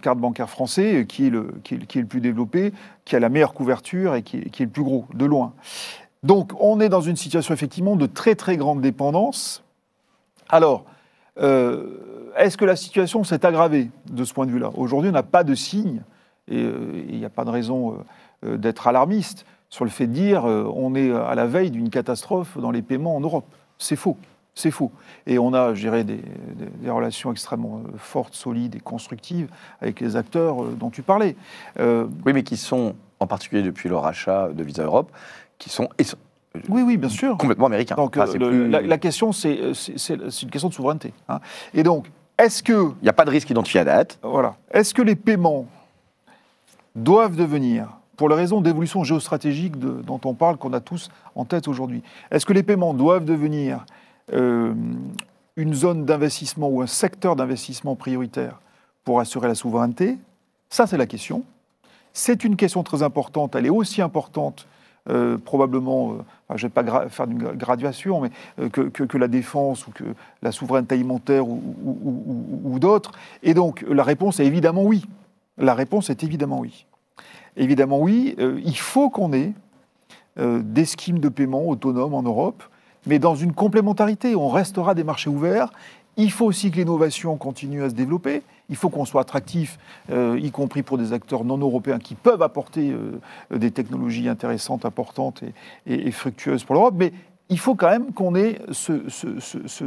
carte bancaire français, qui est le plus développé, qui a la meilleure couverture et qui est le plus gros, de loin. Donc on est dans une situation effectivement de très très grande dépendance. Alors, est-ce que la situation s'est aggravée de ce point de vue-là? Aujourd'hui, on n'a pas de signe. Et il n'y a pas de raison d'être alarmiste sur le fait de dire on est à la veille d'une catastrophe dans les paiements en Europe. C'est faux, c'est faux. Et on a, je dirais, des relations extrêmement fortes, solides et constructives avec les acteurs dont tu parlais. Oui, mais qui sont, en particulier depuis le rachat de Visa Europe, qui sont oui, bien sûr, complètement américains. Donc la question, c'est une question de souveraineté. Et donc, est-ce que... Il n'y a pas de risque identifié à date. Voilà. Est-ce que les paiements doivent devenir, pour les raisons d'évolution géostratégique dont on parle, qu'on a tous en tête aujourd'hui, est-ce que les paiements doivent devenir une zone d'investissement ou un secteur d'investissement prioritaire pour assurer la souveraineté? Ça, c'est la question. C'est une question très importante. Elle est aussi importante, probablement, je ne vais pas faire une graduation, mais que la défense ou que la souveraineté alimentaire ou d'autres. Et donc, la réponse est évidemment oui. La réponse est évidemment oui. Évidemment oui, il faut qu'on ait des schemes de paiement autonomes en Europe, mais dans une complémentarité. On restera des marchés ouverts. Il faut aussi que l'innovation continue à se développer. Il faut qu'on soit attractif, y compris pour des acteurs non européens qui peuvent apporter des technologies intéressantes, importantes et fructueuses pour l'Europe. Mais il faut quand même qu'on ait ce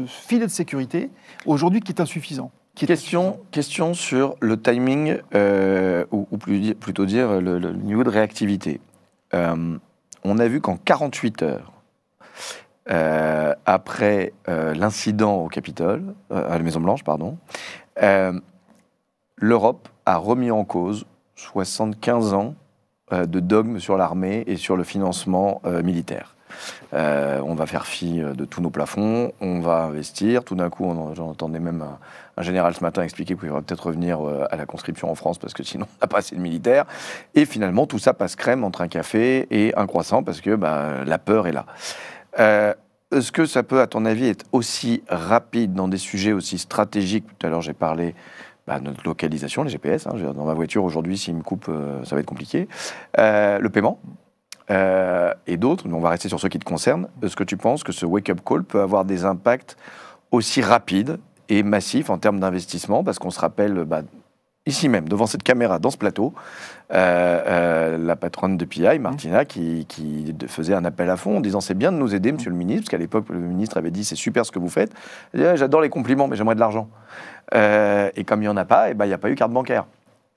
filet de sécurité aujourd'hui qui est insuffisant. Question sur le timing, ou plutôt dire le niveau de réactivité. On a vu qu'en 48 heures, après l'incident au Capitole, à la Maison-Blanche, pardon, l'Europe a remis en cause 75 ans de dogme sur l'armée et sur le financement militaire. On va faire fi de tous nos plafonds, on va investir. Tout d'un coup, j'entendais même un général ce matin expliquer qu'il faudrait peut-être revenir à la conscription en France parce que sinon on n'a pas assez de militaires. Et finalement, tout ça passe crème entre un café et un croissant parce que la peur est là. est-ce que ça peut, à ton avis, être aussi rapide dans des sujets aussi stratégiques? Tout à l'heure, j'ai parlé de notre localisation, les GPS. Dans ma voiture, aujourd'hui, s'il me coupe, ça va être compliqué. Le paiement et d'autres, mais on va rester sur ceux qui te concernent. Est-ce que tu penses que ce wake-up call peut avoir des impacts aussi rapides et massifs en termes d'investissement? Parce qu'on se rappelle, ici même, devant cette caméra, dans ce plateau, la patronne de PI, Martina, qui faisait un appel à fond en disant « c'est bien de nous aider, monsieur le ministre », parce qu'à l'époque, le ministre avait dit « c'est super ce que vous faites ». Elle dit « j'adore les compliments, mais j'aimerais de l'argent ». Et comme il n'y en a pas, il n'y a pas eu carte bancaire.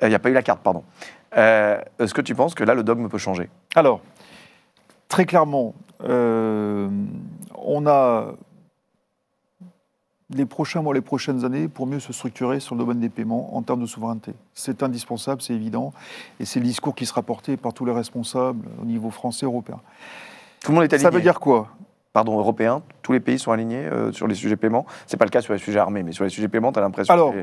Il n'y a pas eu la carte, pardon. Est-ce que tu penses que là, le dogme peut changer? Alors, très clairement, on a les prochains mois, les prochaines années pour mieux se structurer sur le domaine des paiements en termes de souveraineté. C'est indispensable, c'est évident, et c'est le discours qui sera porté par tous les responsables au niveau français et européen. Tout le monde est aligné. Ça veut dire quoi? Pardon, européen, tous les pays sont alignés sur les sujets paiements. C'est pas le cas sur les sujets armés, mais sur les sujets paiements, tu as l'impression. Alors,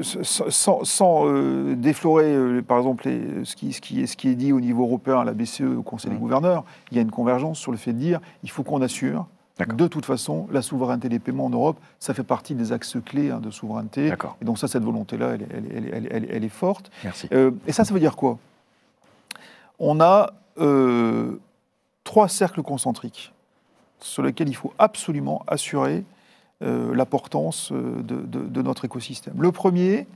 sans déflorer, par exemple, ce qui est dit au niveau européen, à la BCE, au Conseil des gouverneurs, il y a une convergence sur le fait de dire il faut qu'on assure. De toute façon, la souveraineté des paiements en Europe, ça fait partie des axes clés de souveraineté. Et donc ça, cette volonté-là, elle est forte. Merci. Et ça veut dire quoi? On a 3 cercles concentriques sur lesquels il faut absolument assurer l'importance de notre écosystème. Le premier,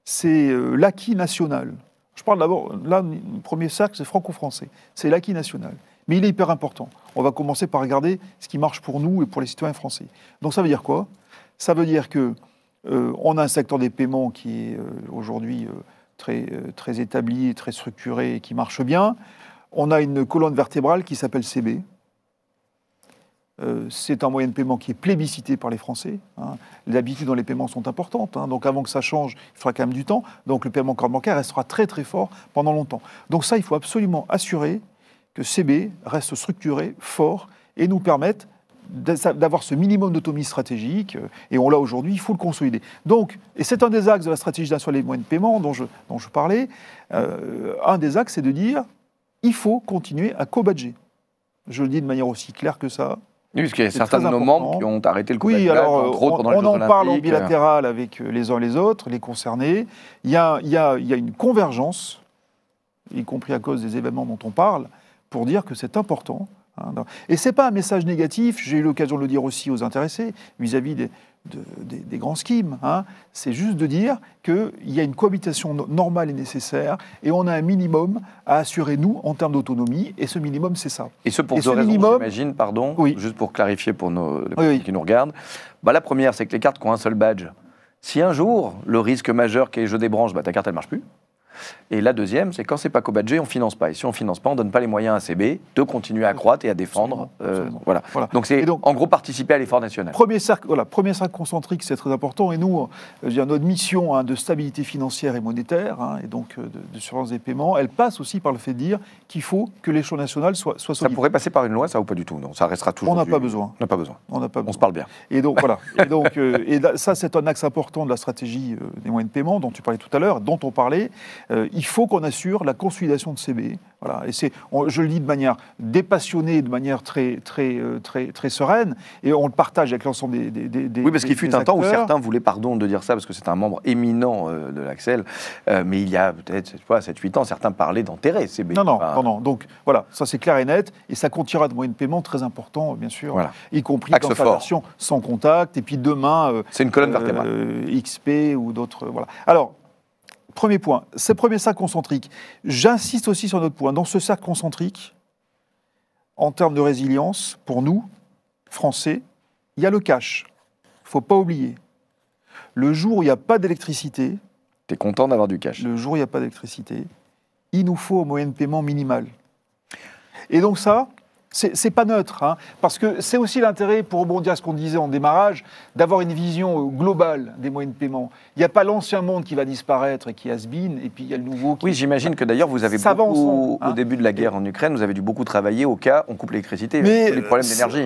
c'est l'acquis national. Je parle d'abord, là, le premier cercle, c'est franco-français. C'est l'acquis national. Mais il est hyper important. On va commencer par regarder ce qui marche pour nous et pour les citoyens français. Donc ça veut dire quoi? Ça veut dire qu'on a un secteur des paiements qui est aujourd'hui très établi, très structuré et qui marche bien. On a une colonne vertébrale qui s'appelle CB. C'est un moyen de paiement qui est plébiscité par les Français. Les habitudes dans les paiements sont importantes. Donc avant que ça change, il faudra quand même du temps. Donc le paiement carte bancaire restera très très fort pendant longtemps. Donc ça, il faut absolument assurer que CB reste structuré, fort, et nous permette d'avoir ce minimum d'autonomie stratégique, et on l'a aujourd'hui, il faut le consolider. Donc, et c'est un des axes de la stratégie nationale des moyens de paiement dont je parlais, un des axes, c'est de dire, il faut continuer à co-badger. Je le dis de manière aussi claire que ça. Oui, parce qu'il y a certains de nos membres qui ont arrêté le co-badge, entre autres pendant les Jeux Olympiques. On en parle en bilatéral avec les uns les autres, les concernés. Il y a une convergence, y compris à cause des événements dont on parle, pour dire que c'est important. Et ce n'est pas un message négatif, j'ai eu l'occasion de le dire aussi aux intéressés, vis-à-vis des grands schemes. C'est juste de dire qu'il y a une cohabitation normale et nécessaire, et on a un minimum à assurer, nous, en termes d'autonomie, et ce minimum, c'est ça. Et ce pour deux raisons, j'imagine, pardon, juste pour clarifier pour les personnes qui nous regardent. La première, c'est que les cartes qui ont un seul badge, si un jour, le risque majeur qui est je débranche, ta carte, elle ne marche plus. Et la deuxième, c'est quand c'est pas co-badgé, on ne finance pas. Et si on ne finance pas, on ne donne pas les moyens à CB de continuer à croître et à défendre. Absolument. Voilà. Donc c'est en gros participer à l'effort national. Premier cercle concentrique, c'est très important. Et nous, notre mission de stabilité financière et monétaire, et donc de surveillance des paiements, elle passe aussi par le fait de dire qu'il faut que l'échelon national soit solide. Ça pourrait passer par une loi, ça ou pas du tout? Non, ça restera toujours. On n'a pas besoin. On n'a pas besoin. On se parle bien. Et donc voilà. Et ça, c'est un axe important de la stratégie des moyens de paiement dont tu parlais tout à l'heure, dont on parlait. Il faut qu'on assure la consolidation de CB. Voilà. Et je le dis de manière dépassionnée, de manière très sereine, et on le partage avec l'ensemble des Oui, parce qu'il fut un temps où certains voulaient, pardon de dire ça, parce que c'est un membre éminent de l'Axel, mais il y a peut-être 7-8 ans, certains parlaient d'enterrer CB. Non. Donc voilà, ça c'est clair et net, et ça contiendra de moyens de paiement très importants, bien sûr, y compris dans sa version sans contact, et puis demain... c'est une colonne vertébrale. XP ou d'autres... Voilà. Alors, premier point, ce premier cercle concentrique. J'insiste aussi sur notre point. Dans ce cercle concentrique, en termes de résilience, pour nous, Français, il y a le cash. Il ne faut pas oublier. Le jour où il n'y a pas d'électricité... Tu es content d'avoir du cash. Le jour où il n'y a pas d'électricité, il nous faut un moyen de paiement minimal. Et donc ça... C'est pas neutre, parce que c'est aussi l'intérêt, pour rebondir à ce qu'on disait en démarrage, d'avoir une vision globale des moyens de paiement. Il n'y a pas l'ancien monde qui va disparaître et qui has-been, et puis il y a le nouveau qui... Oui, j'imagine que d'ailleurs vous avez beaucoup, au début de la guerre en Ukraine, vous avez dû beaucoup travailler au cas où on coupe l'électricité, les problèmes d'énergie.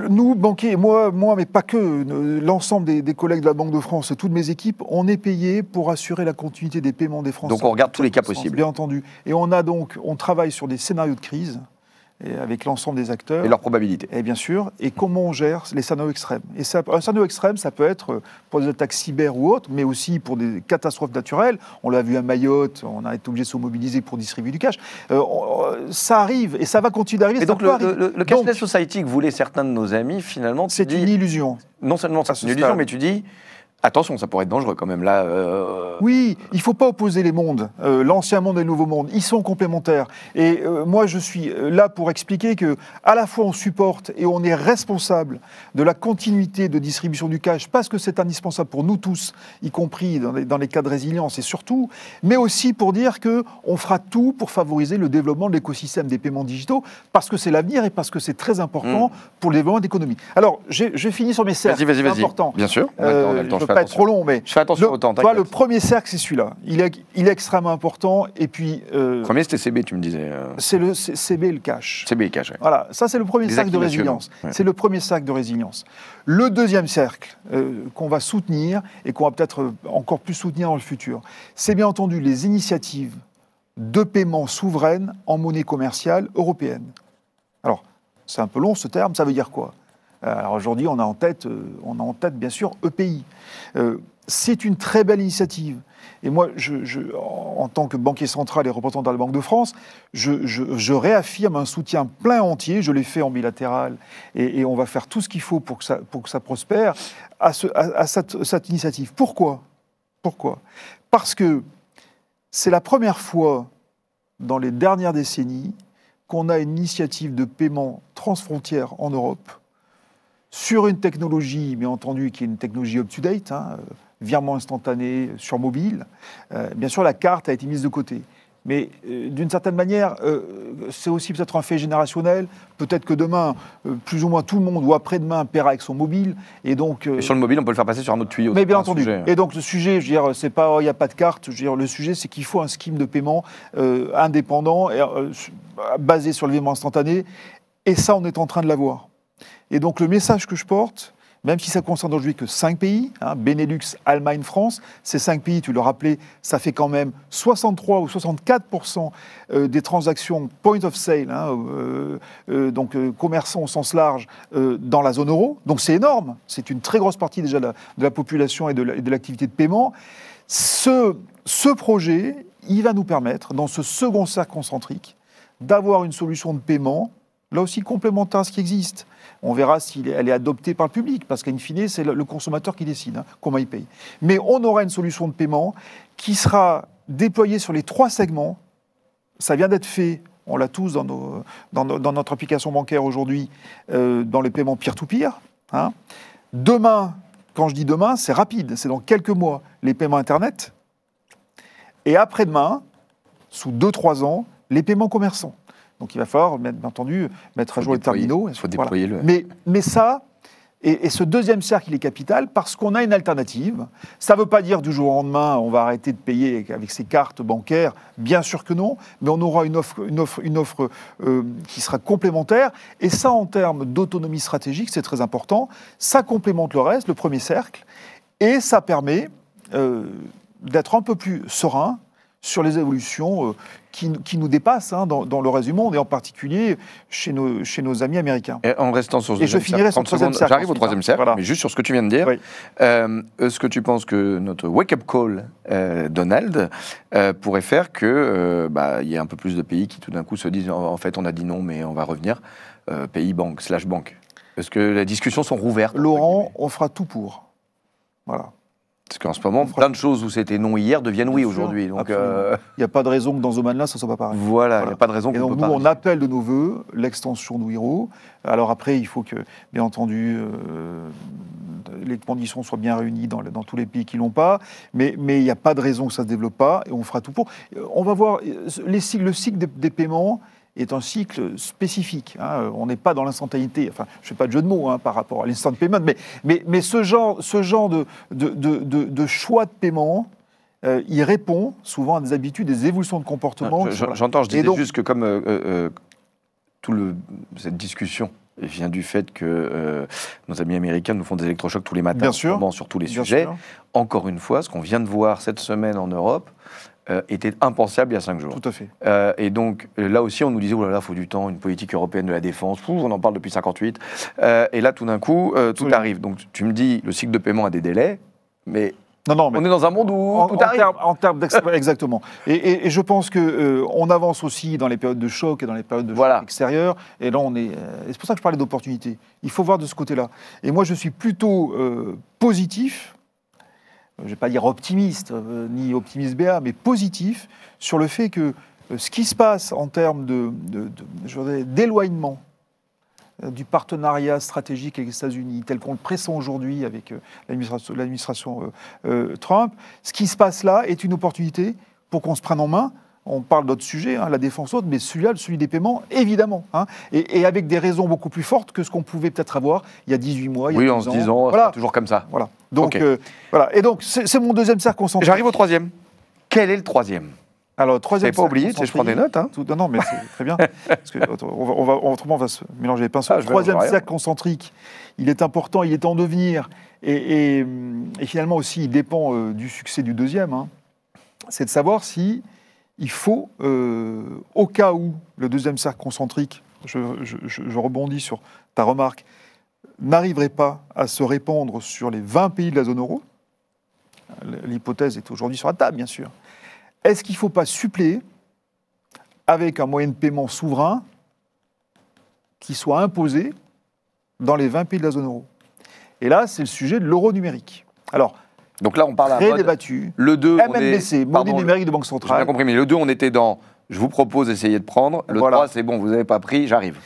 Nous, banquiers, moi, mais pas que, l'ensemble des collègues de la Banque de France, toutes mes équipes, on est payés pour assurer la continuité des paiements des Français. Donc on regarde tous les cas possibles. Bien entendu. Et on travaille sur des scénarios de crise, et avec l'ensemble des acteurs. Et leur probabilité. Et bien sûr, et comment on gère les scénarios extrêmes. Et un scénario extrême, ça peut être pour des attaques cyber ou autres, mais aussi pour des catastrophes naturelles. On l'a vu à Mayotte, on a été obligé de se mobiliser pour distribuer du cash. Ça arrive, et ça va continuer d'arriver. Et donc le cashless society que voulaient certains de nos amis, finalement... C'est une illusion. Non seulement c'est une illusion, mais tu dis... Attention, ça pourrait être dangereux quand même, là. Oui, il ne faut pas opposer les mondes, l'ancien monde et le nouveau monde. Ils sont complémentaires. Et moi, je suis là pour expliquer que, à la fois, on supporte et on est responsable de la continuité de distribution du cash, parce que c'est indispensable pour nous tous, y compris dans les cas de résilience et surtout, mais aussi pour dire qu'on fera tout pour favoriser le développement de l'écosystème des paiements digitaux, parce que c'est l'avenir et parce que c'est très important pour le développement de l'économie. Alors, je finis sur mes cercles. Vas-y. Important. Bien sûr, on a le temps. Pas être trop long, mais je fais attention au temps. Le premier cercle, c'est celui-là. Il est extrêmement important. Et puis, le premier, c'était CB, tu me disais. C'est le CB et le cash. CB et cash, oui. Voilà, ça, c'est le premier cercle de résilience. Ouais. C'est le premier cercle de résilience. Le deuxième cercle qu'on va soutenir et qu'on va peut-être encore plus soutenir dans le futur, c'est bien entendu les initiatives de paiement souveraine en monnaie commerciale européenne. Alors, c'est un peu long ce terme, ça veut dire quoi ? Alors aujourd'hui, on a en tête bien sûr EPI. C'est une très belle initiative. Et moi, en tant que banquier central et représentant de la Banque de France, je réaffirme un soutien plein entier. Je l'ai fait en bilatéral et on va faire tout ce qu'il faut pour que ça prospère à cette initiative. Pourquoi ? Parce que c'est la première fois dans les dernières décennies qu'on a une initiative de paiement transfrontière en Europe sur une technologie, bien entendu, qui est une technologie up-to-date, virement instantané sur mobile. Bien sûr, la carte a été mise de côté. Mais d'une certaine manière, c'est aussi peut-être un fait générationnel. Peut-être que demain, plus ou moins tout le monde, ou après-demain, paiera avec son mobile. Et donc, sur le mobile, on peut le faire passer sur un autre tuyau. Mais bien entendu. Et donc, le sujet, je veux dire, c'est pas, il n'y a pas de carte. Je veux dire, le sujet, c'est qu'il faut un scheme de paiement indépendant, basé sur le virement instantané. Et ça, on est en train de l'avoir. Et donc le message que je porte, même si ça concerne aujourd'hui que 5 pays, Benelux, Allemagne, France, ces 5 pays, tu le rappelais, ça fait quand même 63 ou 64% des transactions point of sale, donc commerçants au sens large, dans la zone euro. Donc c'est énorme, c'est une très grosse partie déjà de la population et de l'activité de paiement. Ce projet, il va nous permettre, dans ce second cercle concentrique, d'avoir une solution de paiement, là aussi complémentaire à ce qui existe. On verra si elle est adoptée par le public, parce qu'in fine, c'est le consommateur qui décide comment il paye. Mais on aura une solution de paiement qui sera déployée sur les 3 segments. Ça vient d'être fait, on l'a tous dans notre application bancaire aujourd'hui, dans les paiements peer-to-peer. Demain, quand je dis demain, c'est rapide, c'est dans quelques mois, les paiements Internet. Et après-demain, sous 2-3 ans, les paiements commerçants. Donc il va falloir, bien entendu, mettre à jour les terminaux. Il faut déployer le... Mais ça, et ce deuxième cercle, il est capital parce qu'on a une alternative. Ça ne veut pas dire du jour au lendemain, on va arrêter de payer avec ses cartes bancaires. Bien sûr que non, mais on aura une offre qui sera complémentaire. Et ça, en termes d'autonomie stratégique, c'est très important. Ça complémente le reste, le premier cercle. Et ça permet d'être un peu plus serein sur les évolutions qui nous dépassent dans le reste du monde, et en particulier chez nos amis américains. Et en restant sur ce deuxième cercle, je finirai sur le troisième cercle. J'arrive au troisième cercle, voilà. Mais juste sur ce que tu viens de dire. Oui. Est-ce que tu penses que notre wake-up call, Donald, pourrait faire qu'il y ait un peu plus de pays qui tout d'un coup se disent en fait on a dit non mais on va revenir, pays banque / banque. Est-ce que les discussions sont rouvertes? Laurent, on fera tout pour. Voilà. Parce qu'en ce moment, plein de choses où c'était non hier deviennent oui aujourd'hui. Donc, il n'y a pas de raison que dans ce domaine-là, ça ne soit pas pareil. Voilà, il n'y a pas de raison qu'on ne peut pas. On appelle de nos voeux l'extension de Wero. Alors après, il faut que, bien entendu, les conditions soient bien réunies dans tous les pays qui ne l'ont pas. Mais il n'y a pas de raison que ça ne se développe pas et on fera tout pour. On va voir, le cycle des paiements est un cycle spécifique. On n'est pas dans l'instantanéité. Enfin, je ne fais pas de jeu de mots par rapport à l'instant payment, mais ce genre de choix de paiement, il répond souvent à des habitudes, des évolutions de comportement. J'entends, je disais donc, juste que comme cette discussion vient du fait que nos amis américains nous font des électrochocs tous les matins, sur tous les sujets. Encore une fois, ce qu'on vient de voir cette semaine en Europe, était impensable il y a 5 jours. Tout à fait. Et donc, là aussi, on nous disait, oh là là, il faut du temps, une politique européenne de la défense, on en parle depuis 58. Et là, tout d'un coup, tout arrive. Donc, tu me dis, le cycle de paiement a des délais, mais... Non, mais on est dans un monde où tout arrive. Exactement. Et je pense qu'on avance aussi dans les périodes de choc et dans les périodes de choc extérieures. Et là, c'est pour ça que je parlais d'opportunité. Il faut voir de ce côté-là. Et moi, je suis plutôt positif, je ne vais pas dire optimiste, ni optimiste BA, mais positif sur le fait que ce qui se passe en termes d'éloignement du partenariat stratégique avec les États-Unis, tel qu'on le pressent aujourd'hui avec l'administration Trump, ce qui se passe là est une opportunité pour qu'on se prenne en main. On parle d'autres sujets, la défense autre, mais celui-là, celui des paiements, évidemment. Et avec des raisons beaucoup plus fortes que ce qu'on pouvait peut-être avoir il y a 18 mois, il y a 12 ans. Oui, en se disant, c'est toujours comme ça. Voilà. Donc, voilà. Et donc, c'est mon deuxième cercle concentré. J'arrive au troisième. Quel est le troisième ? Alors, troisième. Vous n'avez pas oublié, je prends des notes. Non, mais c'est très bien. Parce que, autrement, on va se mélanger les pinceaux. Le troisième cercle concentrique, il est important, il est en devenir. Et finalement aussi, il dépend du succès du deuxième. C'est de savoir si il faut, au cas où le deuxième cercle concentrique, je rebondis sur ta remarque, n'arriverait pas à se répandre sur les 20 pays de la zone euro, l'hypothèse est aujourd'hui sur la table, bien sûr, est-ce qu'il ne faut pas suppléer avec un moyen de paiement souverain qui soit imposé dans les 20 pays de la zone euro? Et là, c'est le sujet de l'euro numérique. Alors, donc là, on parle très débattu. Le 2, MNBC, monnaie numérique de banque centrale. J'ai bien compris, mais le 2, on était dans « je vous propose d'essayer de prendre ». Le 3, c'est bon, vous n'avez pas pris, j'arrive.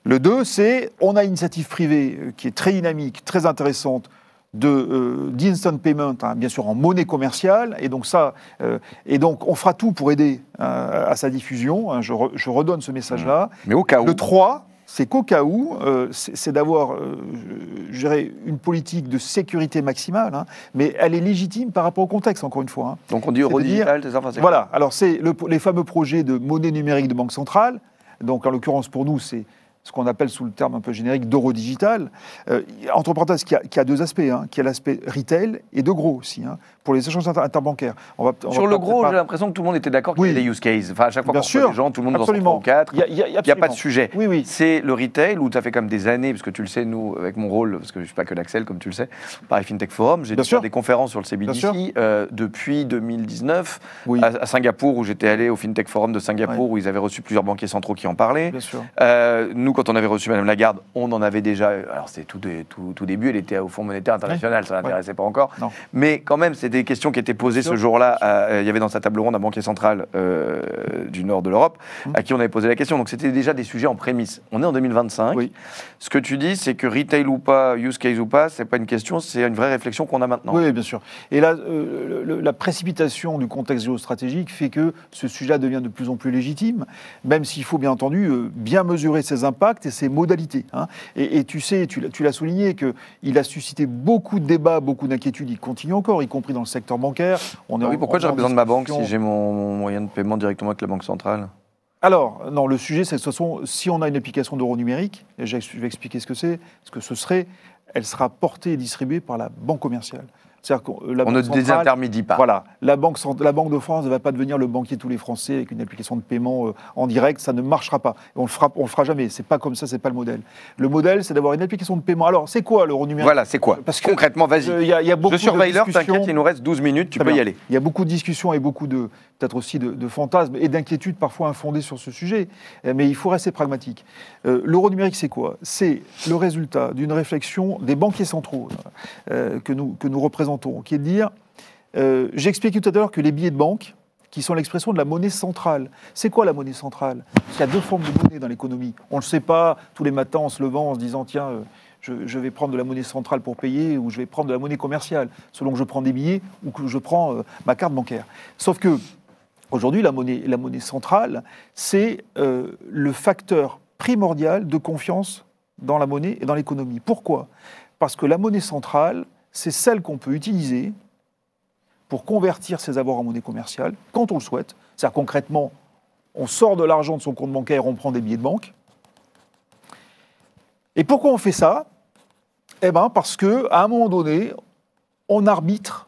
Le 2, c'est on a une initiative privée qui est très dynamique, très intéressante, d'instant payment, bien sûr en monnaie commerciale, et donc on fera tout pour aider à sa diffusion. Je redonne ce message-là. Mais au cas où. Le 3, c'est qu'au cas où, c'est d'avoir, je dirais, une politique de sécurité maximale, mais elle est légitime par rapport au contexte, encore une fois. Donc on dit euro digital, c'est ça? Voilà, alors c'est les fameux projets de monnaie numérique de banque centrale. Donc en l'occurrence pour nous, c'est ce qu'on appelle sous le terme un peu générique d'euro digital. Entre parenthèses, qui a deux aspects, qui a l'aspect retail et de gros aussi, pour les échanges interbancaires. Sur le gros, j'ai l'impression que tout le monde était d'accord qu'il y avait des use cases. Enfin, à chaque fois qu'on voit des gens, tout le monde dans 3 ou 4. Il n'y a pas de sujet. Oui. C'est le retail où ça fait comme des années, parce que tu le sais, nous, avec mon rôle, parce que je ne suis pas que l'Axel, comme tu le sais, Paris FinTech Forum, j'ai fait des conférences sur le CBDC depuis 2019 à Singapour, où j'étais allé au FinTech Forum de Singapour, où ils avaient reçu plusieurs banquiers centraux qui en parlaient. Nous, quand on avait reçu Mme Lagarde, on en avait déjà. Alors, c'était tout début, elle était au Fonds monétaire international, ça ne l'intéressait pas encore. Non. Mais quand même, c'était des questions qui étaient posées ce jour-là. Il y avait dans sa table ronde un banquier central du nord de l'Europe à qui on avait posé la question. Donc, c'était déjà des sujets en prémisse. On est en 2025. Oui. Ce que tu dis, c'est que retail ou pas, use case ou pas, c'est pas une question, c'est une vraie réflexion qu'on a maintenant. Oui, bien sûr. Et là, la précipitation du contexte géostratégique fait que ce sujet-là devient de plus en plus légitime, même s'il faut bien entendu bien mesurer ses impacts et ses modalités. Et tu sais, tu l'as souligné, qu'il a suscité beaucoup de débats, beaucoup d'inquiétudes. Il continue encore, y compris dans le secteur bancaire. Pourquoi j'aurais besoin de ma banque si j'ai mon moyen de paiement directement avec la banque centrale ? Alors, non, le sujet, c'est de toute façon, si on a une application d'euro numérique, et je vais expliquer ce que c'est, ce que ce serait, elle sera portée et distribuée par la banque commerciale. On ne désintermédie pas. Voilà, la Banque de France ne va pas devenir le banquier de tous les Français avec une application de paiement en direct, ça ne marchera pas. Et on le fera jamais, c'est pas comme ça, c'est pas le modèle. Le modèle, c'est d'avoir une application de paiement. Alors, c'est quoi l'euro numérique ? Voilà, c'est quoi ? Parce que concrètement, vas-y. Je surveille l'heure, t'inquiète, il nous reste 12 minutes, tu peux y aller. Il y a beaucoup de discussions et beaucoup peut-être aussi de fantasmes et d'inquiétudes parfois infondées sur ce sujet, mais il faut rester pragmatique. L'euro numérique, c'est quoi ? C'est le résultat d'une réflexion des banquiers centraux que nous représentons, qui est de dire, j'ai expliqué tout à l'heure que les billets de banque, qui sont l'expression de la monnaie centrale. C'est quoi la monnaie centrale ? Parce qu'il y a deux formes de monnaie dans l'économie. On ne le sait pas, tous les matins en se levant, en se disant, tiens, je vais prendre de la monnaie centrale pour payer, ou je vais prendre de la monnaie commerciale, selon que je prends des billets ou que je prends ma carte bancaire. Sauf que, aujourd'hui, la monnaie centrale, c'est le facteur primordial de confiance dans la monnaie et dans l'économie. Pourquoi ? Parce que la monnaie centrale, c'est celle qu'on peut utiliser pour convertir ses avoirs en monnaie commerciale, quand on le souhaite. C'est-à-dire concrètement, on sort de l'argent de son compte bancaire, on prend des billets de banque. Et pourquoi on fait ça ? Eh bien, parce qu'à un moment donné, on arbitre,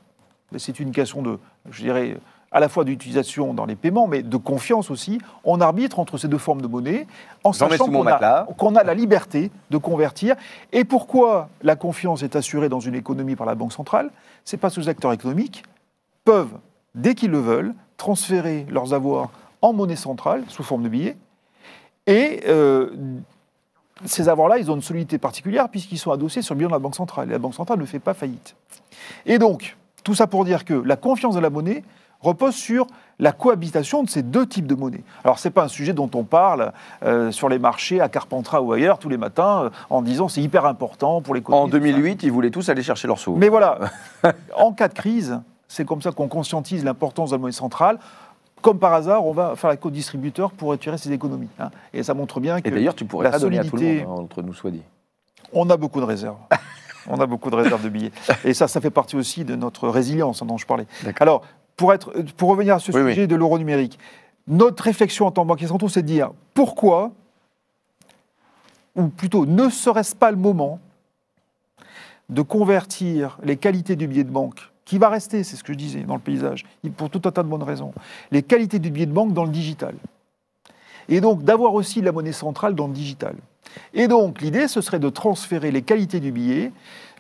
c'est une question de, je dirais, à la fois d'utilisation dans les paiements, mais de confiance aussi. On arbitre entre ces deux formes de monnaie, en sachant qu'on a la liberté de convertir. Et pourquoi la confiance est assurée dans une économie par la Banque centrale? C'est parce que les acteurs économiques peuvent, dès qu'ils le veulent, transférer leurs avoirs en monnaie centrale, sous forme de billets, et ces avoirs-là, ils ont une solidité particulière puisqu'ils sont adossés sur le bilan de la Banque centrale. Et la Banque centrale ne fait pas faillite. Et donc, tout ça pour dire que la confiance de la monnaie repose sur la cohabitation de ces deux types de monnaie. Alors, ce n'est pas un sujet dont on parle sur les marchés, à Carpentras ou ailleurs, tous les matins, en disant c'est hyper important pour l'économie. En 2008, ils voulaient tous aller chercher leurs sous. Mais voilà, en cas de crise, c'est comme ça qu'on conscientise l'importance de la monnaie centrale. Comme par hasard, on va faire la co-distributeur pour retirer ses économies. Hein. Et ça montre bien que et d'ailleurs, tu pourrais pas donner à tout le monde, entre nous soit dit. On a beaucoup de réserves. On a beaucoup de réserves de billets. Et ça fait partie aussi de notre résilience dont je parlais. Alors, pour revenir à ce sujet de l'euro numérique, notre réflexion en tant que banquier centraux, c'est de dire pourquoi, ou plutôt, ne serait-ce pas le moment de convertir les qualités du billet de banque, qui va rester, c'est ce que je disais, dans le paysage, pour tout un tas de bonnes raisons, les qualités du billet de banque dans le digital. Et donc, d'avoir aussi la monnaie centrale dans le digital. Et donc, l'idée, ce serait de transférer les qualités du billet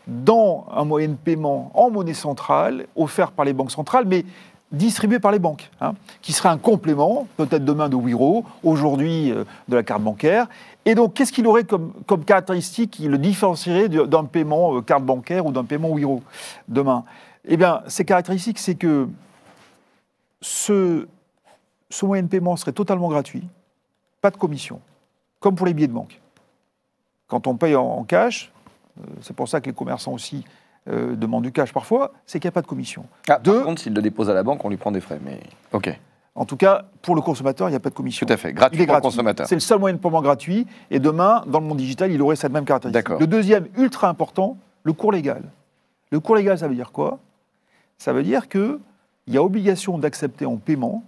dans un moyen de paiement en monnaie centrale, offert par les banques centrales, mais distribué par les banques, hein, qui serait un complément, peut-être demain de Wero, aujourd'hui de la carte bancaire. Et donc, qu'est-ce qu'il aurait comme caractéristique qui le différencierait d'un paiement carte bancaire ou d'un paiement Wero demain? Eh bien, ces caractéristiques, c'est que ce moyen de paiement serait totalement gratuit, pas de commission, comme pour les billets de banque. Quand on paye en cash, c'est pour ça que les commerçants aussi demandent du cash parfois, c'est qu'il n'y a pas de commission. Par contre, s'il le dépose à la banque, on lui prend des frais. Mais ok. En tout cas, pour le consommateur, il n'y a pas de commission. Tout à fait, gratuit pour le consommateur. C'est le seul moyen de paiement gratuit, et demain, dans le monde digital, il aurait cette même caractéristique. D'accord. Le deuxième, ultra important, le cours légal. Le cours légal, ça veut dire quoi? Ça veut dire qu'il y a obligation d'accepter en paiement,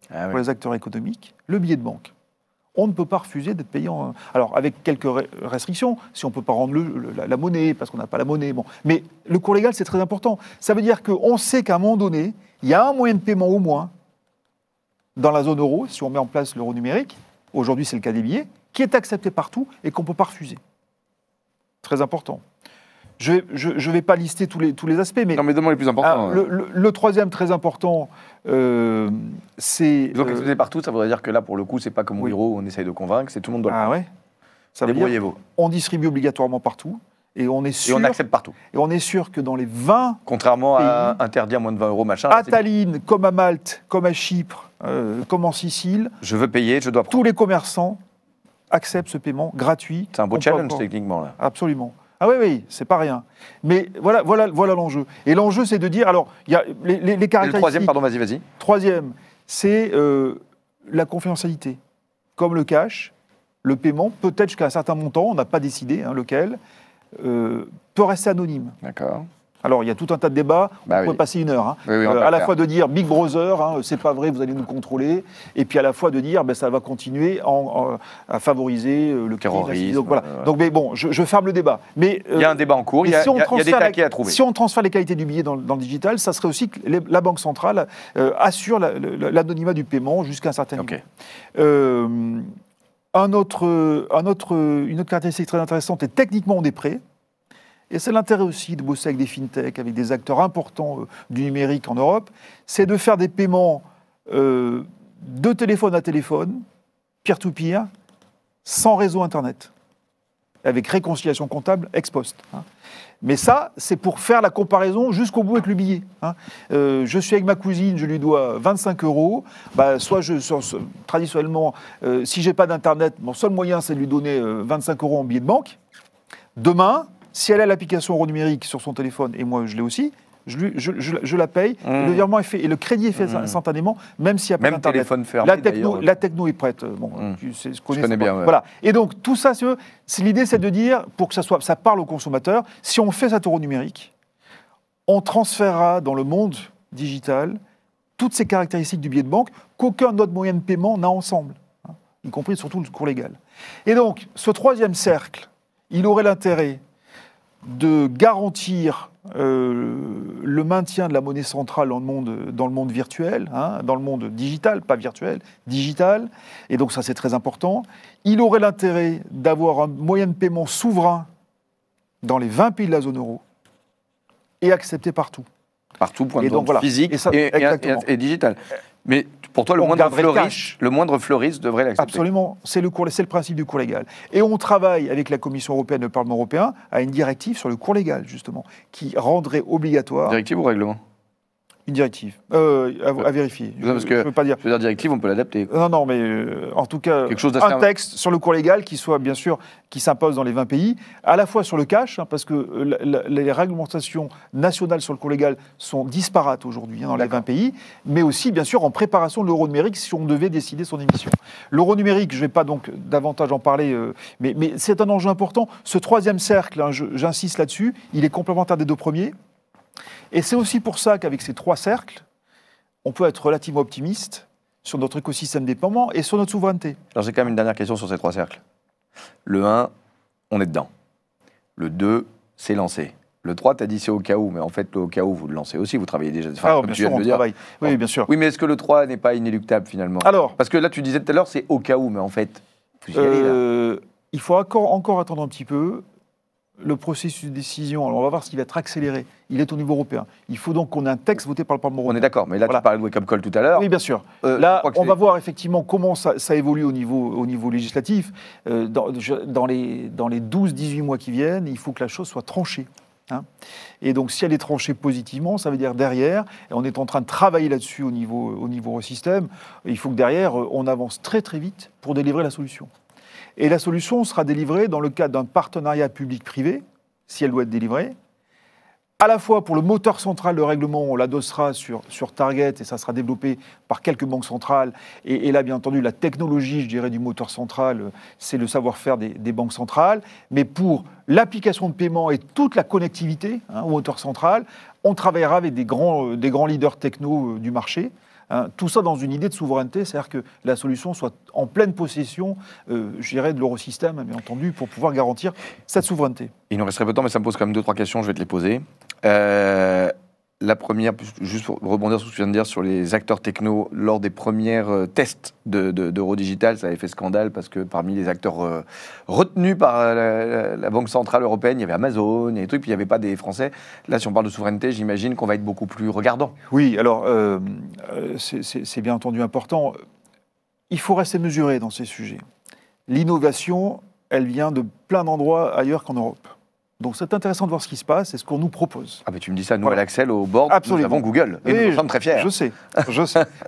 pour les acteurs économiques, le billet de banque. On ne peut pas refuser d'être payant. Alors, avec quelques restrictions, si on ne peut pas rendre la monnaie, parce qu'on n'a pas la monnaie. Bon. Mais le cours légal, c'est très important. Ça veut dire qu'on sait qu'à un moment donné, il y a un moyen de paiement au moins, dans la zone euro, si on met en place l'euro numérique, aujourd'hui c'est le cas des billets, qui est accepté partout et qu'on ne peut pas refuser. Très important. Je ne vais pas lister tous les aspects, mais... Non, mais donne-moi les plus importants. Le troisième très important, c'est... Donc, accepté partout, ça voudrait dire que là, pour le coup, c'est pas comme Wero où on essaye de convaincre, c'est tout le monde doit le faire. Ah ouais. Ça veut dire on distribue obligatoirement partout, et on est sûr... Et on accepte partout. Et on est sûr que dans les 20 contrairement à interdire moins de 20 euros, machin... À Tallinn, comme à Malte, comme à Chypre, comme en Sicile... Je veux payer, je dois prendre. Tous les commerçants acceptent ce paiement gratuit. C'est un beau challenge, techniquement, là. Absolument. Ah oui, c'est pas rien. Mais voilà l'enjeu. Et l'enjeu, c'est de dire, alors, il y a les caractéristiques... Et le troisième, pardon, vas-y. Troisième, c'est la confidentialité. Comme le cash, le paiement, peut-être jusqu'à un certain montant, on n'a pas décidé lequel, peut rester anonyme. D'accord. Alors, il y a tout un tas de débats, on peut passer une heure. Hein. Oui, à la fois de dire Big Brother, c'est pas vrai, vous allez nous contrôler, et puis à la fois de dire ça va continuer à favoriser le terrorisme. Donc voilà. Donc, mais bon, je ferme le débat. Mais il y a un débat en cours, il y a des taquets à trouver. Si on transfère les qualités du billet dans le digital, ça serait aussi que la Banque centrale assure l'anonymat du paiement jusqu'à un certain niveau. Une autre caractéristique très intéressante, et techniquement on est prêt. Et c'est l'intérêt aussi de bosser avec des fintechs, avec des acteurs importants du numérique en Europe, c'est de faire des paiements de téléphone à téléphone, peer-to-peer, sans réseau Internet, avec réconciliation comptable ex post. Hein. Mais ça, c'est pour faire la comparaison jusqu'au bout avec le billet. Hein. Je suis avec ma cousine, je lui dois 25 €. Traditionnellement, si je n'ai pas d'Internet, mon seul moyen, c'est de lui donner 25 € en billet de banque. Demain, si elle a l'application euro numérique sur son téléphone, et moi je l'ai aussi, je la paye, le virement est fait, et le crédit est fait instantanément, même s'il n'y a pas d'Internet. Téléphone fermé, la techno est prête. Bon, je connais bien. Ouais. Voilà. Et donc tout ça, l'idée c'est de dire, pour que ça parle aux consommateurs, si on fait cet euro numérique, on transférera dans le monde digital toutes ces caractéristiques du billet de banque qu'aucun autre moyen de paiement n'a ensemble, hein, y compris surtout le cours légal. Et donc, ce troisième cercle, il aurait l'intérêt de garantir le maintien de la monnaie centrale dans le monde virtuel, hein, dans le monde digital, pas virtuel, digital, et donc ça c'est très important. Il aurait l'intérêt d'avoir un moyen de paiement souverain dans les 20 pays de la zone euro et accepté partout. Partout, point de vue physique et digital. Mais pour toi, le moindre fleuriste devrait l'accepter. Absolument, c'est le principe du cours légal. Et on travaille avec la Commission européenne et le Parlement européen à une directive sur le cours légal, justement, qui rendrait obligatoire... Directive ou règlement ? Une directive, à vérifier. Parce que, je veux pas dire directive, on peut l'adapter. Non, mais en tout cas, un texte sur le cours légal qui soit, bien sûr, qui s'impose dans les 20 pays, à la fois sur le cash, hein, parce que les réglementations nationales sur le cours légal sont disparates aujourd'hui dans les 20 pays, mais aussi, bien sûr, en préparation de l'euro numérique si on devait décider son émission. L'euro numérique, je ne vais pas donc davantage en parler, mais c'est un enjeu important. Ce troisième cercle, hein, j'insiste là-dessus, il est complémentaire des deux premiers. Et c'est aussi pour ça qu'avec ces trois cercles, on peut être relativement optimiste sur notre écosystème des paiements et sur notre souveraineté. Alors j'ai quand même une dernière question sur ces trois cercles. Le 1, on est dedans. Le 2, c'est lancé. Le 3, tu as dit c'est au cas où, mais en fait, au cas où, vous le lancez aussi, vous travaillez déjà. Enfin, bien sûr, on travaille. Oui, bien sûr. Oui, mais est-ce que le 3 n'est pas inéluctable finalement ? Alors, parce que là, tu disais tout à l'heure, c'est au cas où, mais en fait, vous y allez, là. Il faut encore attendre un petit peu. Le processus de décision, alors on va voir s'il va être accéléré. Il est au niveau européen. Il faut donc qu'on ait un texte voté par le Parlement européen. On est d'accord, mais là, tu parlais de wake-up call tout à l'heure. Oui, bien sûr. Là, on va voir effectivement comment ça évolue au niveau législatif. Dans les 12-18 mois qui viennent, il faut que la chose soit tranchée. Hein. Et donc, si elle est tranchée positivement, ça veut dire derrière, et on est en train de travailler là-dessus au niveau Eurosystème, il faut que derrière, on avance très très vite pour délivrer la solution. Et la solution sera délivrée dans le cadre d'un partenariat public-privé, si elle doit être délivrée. À la fois pour le moteur central de règlement, on l'adossera sur Target et ça sera développé par quelques banques centrales. Et là, bien entendu, la technologie, je dirais, du moteur central, c'est le savoir-faire des banques centrales. Mais pour l'application de paiement et toute la connectivité au moteur central, on travaillera avec des grands leaders techno du marché. Hein, tout ça dans une idée de souveraineté, c'est-à-dire que la solution soit en pleine possession, je dirais, de l'eurosystème, bien entendu, pour pouvoir garantir cette souveraineté. Il nous resterait peu de temps, mais ça me pose quand même 2-3 questions, je vais te les poser. La première, juste pour rebondir sur ce que tu viens de dire, sur les acteurs techno, lors des premiers tests d'Eurodigital, ça avait fait scandale parce que parmi les acteurs retenus par la Banque Centrale Européenne, il y avait Amazon, il y a des trucs, puis il n'y avait pas des Français. Là, si on parle de souveraineté, j'imagine qu'on va être beaucoup plus regardant. Oui, alors, c'est bien entendu important. Il faut rester mesuré dans ces sujets. L'innovation, elle vient de plein d'endroits ailleurs qu'en Europe. Donc c'est intéressant de voir ce qui se passe et ce qu'on nous propose. Ah mais tu me dis ça, nous à l'Axel, au board, nous avons Google. Et nous sommes très fiers. Je sais.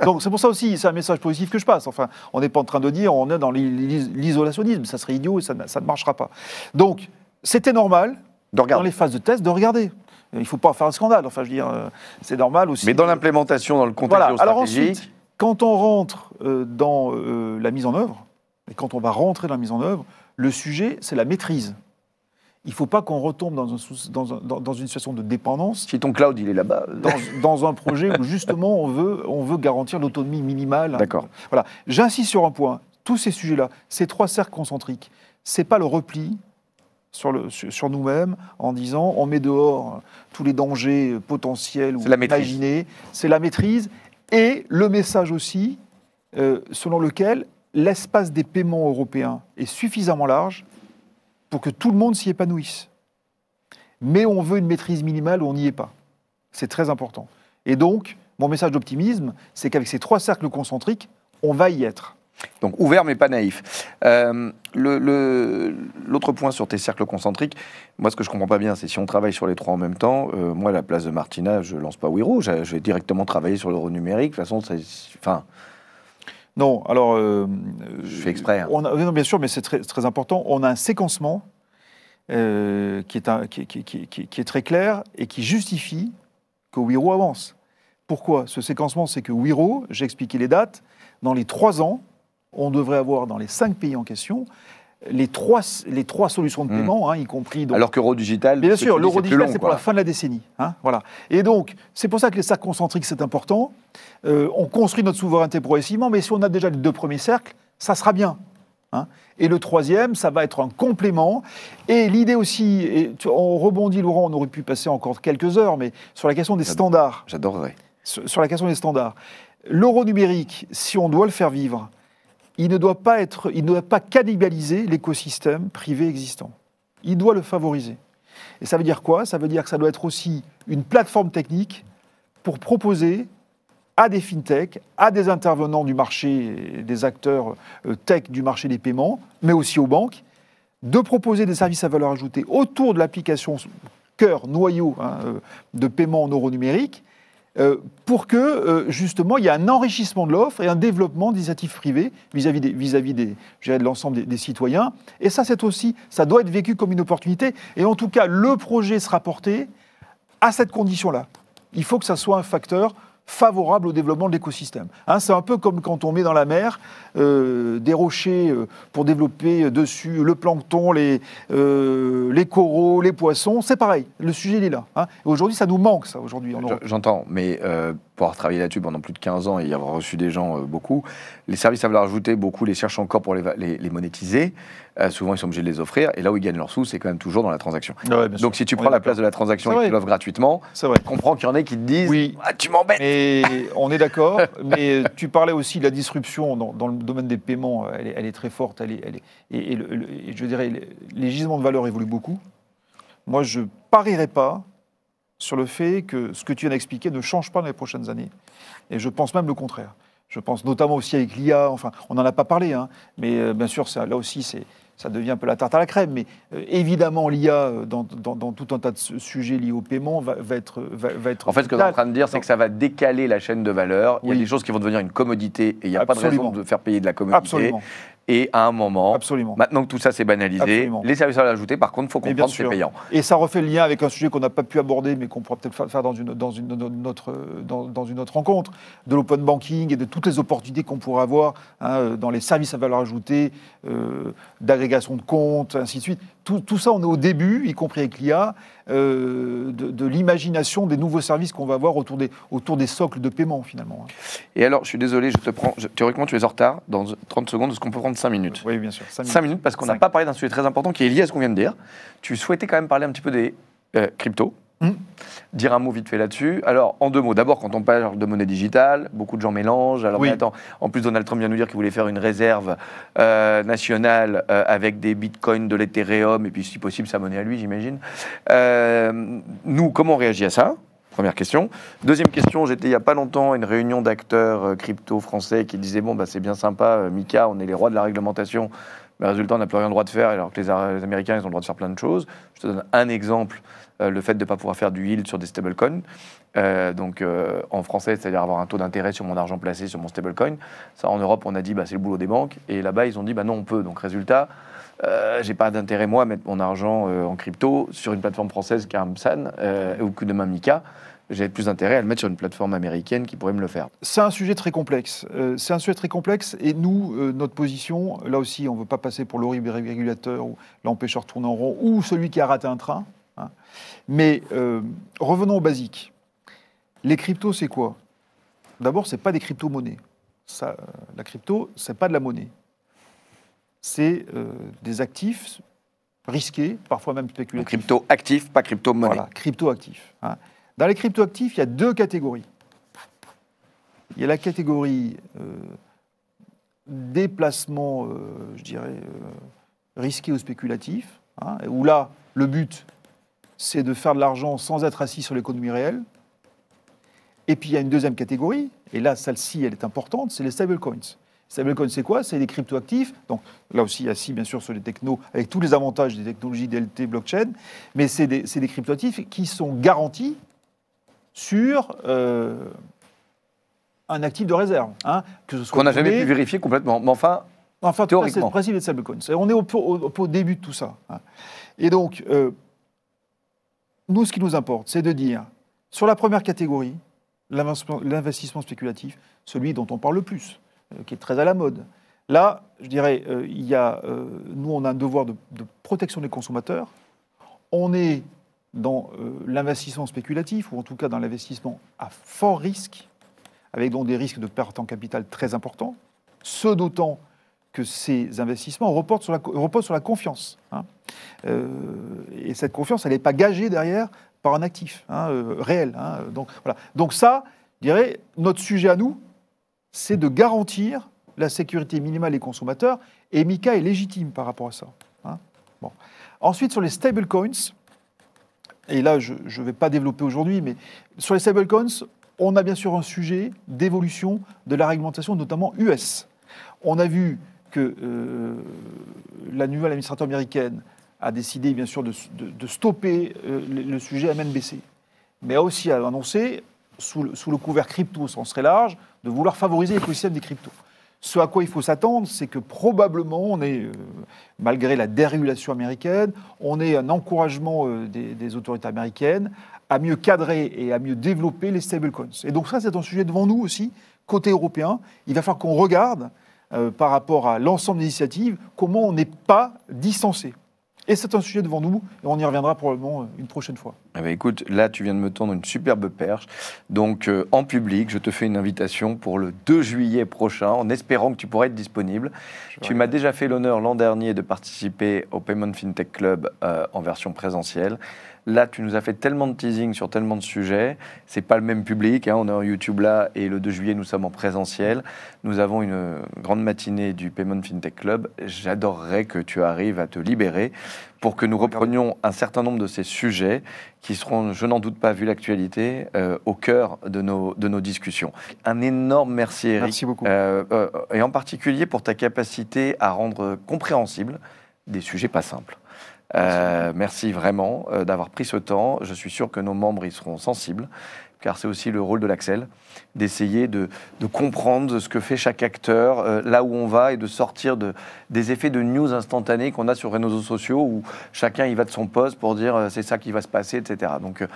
Donc c'est pour ça aussi, c'est un message positif que je passe. Enfin, on n'est pas en train de dire, on est dans l'isolationnisme, ça serait idiot et ça ne marchera pas. Donc c'était normal, dans les phases de test, de regarder. Il ne faut pas faire un scandale, enfin je veux dire, c'est normal aussi. Mais dans l'implémentation, dans le contexte géostratégique... Alors ensuite, quand on rentre dans la mise en œuvre, et quand on va rentrer dans la mise en œuvre, le sujet, c'est la maîtrise. Il ne faut pas qu'on retombe dans une situation de dépendance. Si ton cloud, il est là-bas. Dans un projet où, justement, on veut garantir l'autonomie minimale. D'accord. Voilà. J'insiste sur un point. Tous ces sujets-là, ces trois cercles concentriques, ce n'est pas le repli sur nous-mêmes en disant on met dehors tous les dangers potentiels ou imaginés. C'est la maîtrise. Et le message aussi, selon lequel l'espace des paiements européens est suffisamment large pour que tout le monde s'y épanouisse. Mais on veut une maîtrise minimale où on n'y est pas. C'est très important. Et donc, mon message d'optimisme, c'est qu'avec ces trois cercles concentriques, on va y être. Donc ouvert mais pas naïf. L'autre point sur tes cercles concentriques, moi ce que je comprends pas bien, c'est si on travaille sur les trois en même temps, moi à la place de Martina, je lance pas Wero, je vais directement travailler sur l'euro numérique. De toute façon, non, alors... je fais exprès. Hein. Non, bien sûr, mais c'est très important. On a un séquencement qui est très clair et qui justifie que Wero avance. Pourquoi ? Ce séquencement, c'est que Wero, j'ai expliqué les dates, dans les 3 ans, on devrait avoir dans les 5 pays en question les trois solutions de paiement, y compris... Donc, alors qu'Eurodigital... Bien sûr, l'Eurodigital, c'est pour la fin de la décennie. Voilà. Et donc, c'est pour ça que les cercles concentriques, c'est important. On construit notre souveraineté progressivement, mais si on a déjà les 2 premiers cercles, ça sera bien. hein. Et le troisième, ça va être un complément. Et l'idée aussi, on rebondit, Laurent, on aurait pu passer encore quelques heures, mais sur la question des standards. J'adorerais. Sur la question des standards. L'euro numérique, si on doit le faire vivre, il ne doit pas cannibaliser l'écosystème privé existant. Il doit le favoriser. Et ça veut dire quoi? Ça veut dire que ça doit être aussi une plateforme technique pour proposer à des fintechs, à des intervenants du marché, des acteurs tech du marché des paiements, mais aussi aux banques, de proposer des services à valeur ajoutée autour de l'application cœur, noyau de paiement en euros numériques, pour que, justement, il y ait un enrichissement de l'offre et un développement d'initiatives privées vis-à-vis de l'ensemble des citoyens. Et ça, ça doit être vécu comme une opportunité. Et en tout cas, le projet sera porté à cette condition-là. Il faut que ça soit un facteur favorable au développement de l'écosystème. Hein, c'est un peu comme quand on met dans la mer des rochers pour développer dessus le plancton, les coraux, les poissons. C'est pareil, le sujet il est là. Hein. Aujourd'hui, ça nous manque, ça, aujourd'hui. J'entends, mais pour avoir travaillé là-dessus pendant plus de 15 ans et y avoir reçu des gens beaucoup, les services à valeur ajoutée, beaucoup les cherchent encore pour les monétiser. Souvent, ils sont obligés de les offrir. Et là où ils gagnent leurs sous, c'est quand même toujours dans la transaction. Ouais, donc, si tu prends la place de la transaction et que tu l'offres gratuitement, tu comprends qu'il y en a qui te disent oui, tu m'embêtes. Et on est d'accord. Mais tu parlais aussi de la disruption dans le domaine des paiements. Elle est très forte. Et je dirais, les gisements de valeur évoluent beaucoup. Moi, je ne parierais pas sur le fait que ce que tu viens d'expliquer ne change pas dans les prochaines années. Et je pense même le contraire. Je pense notamment aussi avec l'IA, enfin, on n'en a pas parlé, hein, mais bien sûr, là aussi, ça devient un peu la tarte à la crème. Mais évidemment, l'IA, dans tout un tas de sujets liés au paiement, va être... En fait, ce que tu es en train de dire, c'est que ça va décaler la chaîne de valeur. Il y a des choses qui vont devenir une commodité et il n'y a pas de raison de faire payer de la commodité. Absolument. Et à un moment, maintenant que tout ça s'est banalisé, les services à valeur ajoutée, par contre, il faut comprendre que c'est payant. Et ça refait le lien avec un sujet qu'on n'a pas pu aborder, mais qu'on pourra peut-être faire dans une autre rencontre, de l'open banking et de toutes les opportunités qu'on pourrait avoir dans les services à valeur ajoutée, d'agrégation de comptes, ainsi de suite. Tout ça, on est au début, y compris avec l'IA, de l'imagination des nouveaux services qu'on va avoir autour des socles de paiement, finalement. Et alors, je suis désolé, je te prends... Théoriquement, tu es en retard. Dans 30 secondes, est-ce qu'on peut prendre 5 minutes? Oui, bien sûr. 5 minutes, parce qu'on n'a pas parlé d'un sujet très important qui est lié à ce qu'on vient de dire. Tu souhaitais quand même parler un petit peu des cryptos. Dire un mot vite fait là-dessus. Alors, en 2 mots, d'abord, quand on parle de monnaie digitale, beaucoup de gens mélangent. Alors, mais attends, en plus, Donald Trump vient nous dire qu'il voulait faire une réserve nationale avec des bitcoins, de l'Ethereum, et puis, si possible, sa monnaie à lui, j'imagine. Nous, comment on réagit à ça? Première question. Deuxième question, j'étais il n'y a pas longtemps à une réunion d'acteurs crypto français qui disaient bon, bah, c'est bien sympa, Mika, on est les rois de la réglementation, mais résultat, on n'a plus rien le droit de faire, alors que les Américains, ils ont le droit de faire plein de choses. Je te donne un exemple, le fait de ne pas pouvoir faire du yield sur des stablecoins. En français, c'est-à-dire avoir un taux d'intérêt sur mon argent placé sur mon stablecoin. Ça, en Europe, on a dit bah, c'est le boulot des banques, et là-bas, ils ont dit bah, non, on peut. Donc, résultat, j'ai pas d'intérêt, moi, à mettre mon argent en crypto sur une plateforme française qui est Amsan ou que demain Mika. J'ai plus intérêt à le mettre sur une plateforme américaine qui pourrait me le faire. C'est un sujet très complexe. Et nous, notre position, là aussi, on ne veut pas passer pour l'horrible régulateur ou l'empêcheur tourne en rond ou celui qui a raté un train. Hein. Mais revenons au basique. Les cryptos, c'est quoi? D'abord, ce n'est pas des crypto-monnaies. La crypto, ce n'est pas de la monnaie. C'est des actifs risqués, parfois même spéculatifs. Crypto-actifs, pas crypto-monnaie. Voilà, crypto-actifs. Hein. Dans les crypto-actifs, il y a 2 catégories. Il y a la catégorie des placements, je dirais, risqués ou spéculatifs, hein, où là, le but, c'est de faire de l'argent sans être assis sur l'économie réelle. Et puis, il y a une deuxième catégorie, et là, celle-ci, elle est importante, c'est les stablecoins. Stablecoins, c'est quoi? C'est des cryptoactifs. Donc, là aussi, assis, bien sûr, sur les technos, avec tous les avantages des technologies DLT, blockchain. Mais c'est des cryptoactifs qui sont garantis sur un actif de réserve. Hein, qu'on n'a jamais pu vérifier complètement. Mais enfin théoriquement. C'est le principe des stablecoins. On est au début de tout ça. Hein. Et donc, nous, ce qui nous importe, c'est de dire, sur la première catégorie, l'investissement spéculatif, celui dont on parle le plus, qui est très à la mode. Là, je dirais, nous, on a un devoir de protection des consommateurs. On est dans l'investissement spéculatif, ou en tout cas dans l'investissement à fort risque, avec donc des risques de perte en capital très importants, ce d'autant que ces investissements reposent sur la confiance. Hein. Et cette confiance, elle n'est pas gagée derrière par un actif réel. Hein. Donc, voilà. Donc ça, je dirais, notre sujet à nous, c'est de garantir la sécurité minimale des consommateurs, et MiCA est légitime par rapport à ça. Hein. Bon. Ensuite, sur les stablecoins, et là, je ne vais pas développer aujourd'hui, mais sur les stablecoins, on a bien sûr un sujet d'évolution de la réglementation, notamment US. On a vu que la nouvelle administrateur américaine a décidé, bien sûr, de stopper le sujet MNBC, mais a aussi annoncé, sous le couvert crypto au sens très large, de vouloir favoriser l'écosystème des cryptos. Ce à quoi il faut s'attendre, c'est que probablement, on est, malgré la dérégulation américaine, on est un encouragement des autorités américaines à mieux cadrer et à mieux développer les stablecoins. Et donc ça, c'est un sujet devant nous aussi, côté européen. Il va falloir qu'on regarde, par rapport à l'ensemble des initiatives, comment on n'est pas distancé. Et c'est un sujet devant nous, et on y reviendra probablement une prochaine fois. Eh bien, écoute, là, tu viens de me tendre une superbe perche. Donc, en public, je te fais une invitation pour le 2 juillet prochain, en espérant que tu pourras être disponible. Tu m'as déjà fait l'honneur l'an dernier de participer au Payment FinTech Club en version présentielle. Là, tu nous as fait tellement de teasing sur tellement de sujets. C'est pas le même public. Hein. On est en YouTube là et le 2 juillet, nous sommes en présentiel. Nous avons une grande matinée du Payment FinTech Club. J'adorerais que tu arrives à te libérer pour que nous reprenions un certain nombre de ces sujets qui seront, je n'en doute pas, vu l'actualité, au cœur de nos discussions. Un énorme merci, Eric. Merci beaucoup. Et en particulier pour ta capacité à rendre compréhensibles des sujets pas simples. Merci vraiment d'avoir pris ce temps. Je suis sûr que nos membres y seront sensibles, car c'est aussi le rôle de l'Axel, d'essayer de comprendre ce que fait chaque acteur, là où on va, et de sortir des effets de news instantanés qu'on a sur les réseaux sociaux, où chacun y va de son poste pour dire c'est ça qui va se passer, etc. Donc,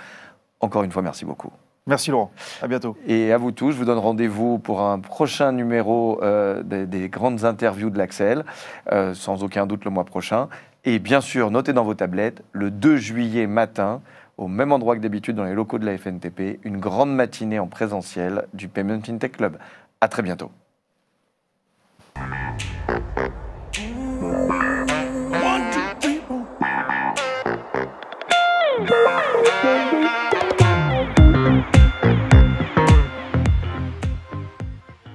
encore une fois, merci beaucoup. Merci Laurent, à bientôt. Et à vous tous, je vous donne rendez-vous pour un prochain numéro des grandes interviews de l'Axel, sans aucun doute le mois prochain. Et bien sûr, notez dans vos tablettes, le 2 juillet matin, au même endroit que d'habitude dans les locaux de la FNTP, une grande matinée en présentiel du Payment FinTech Club. À très bientôt. One, two, three.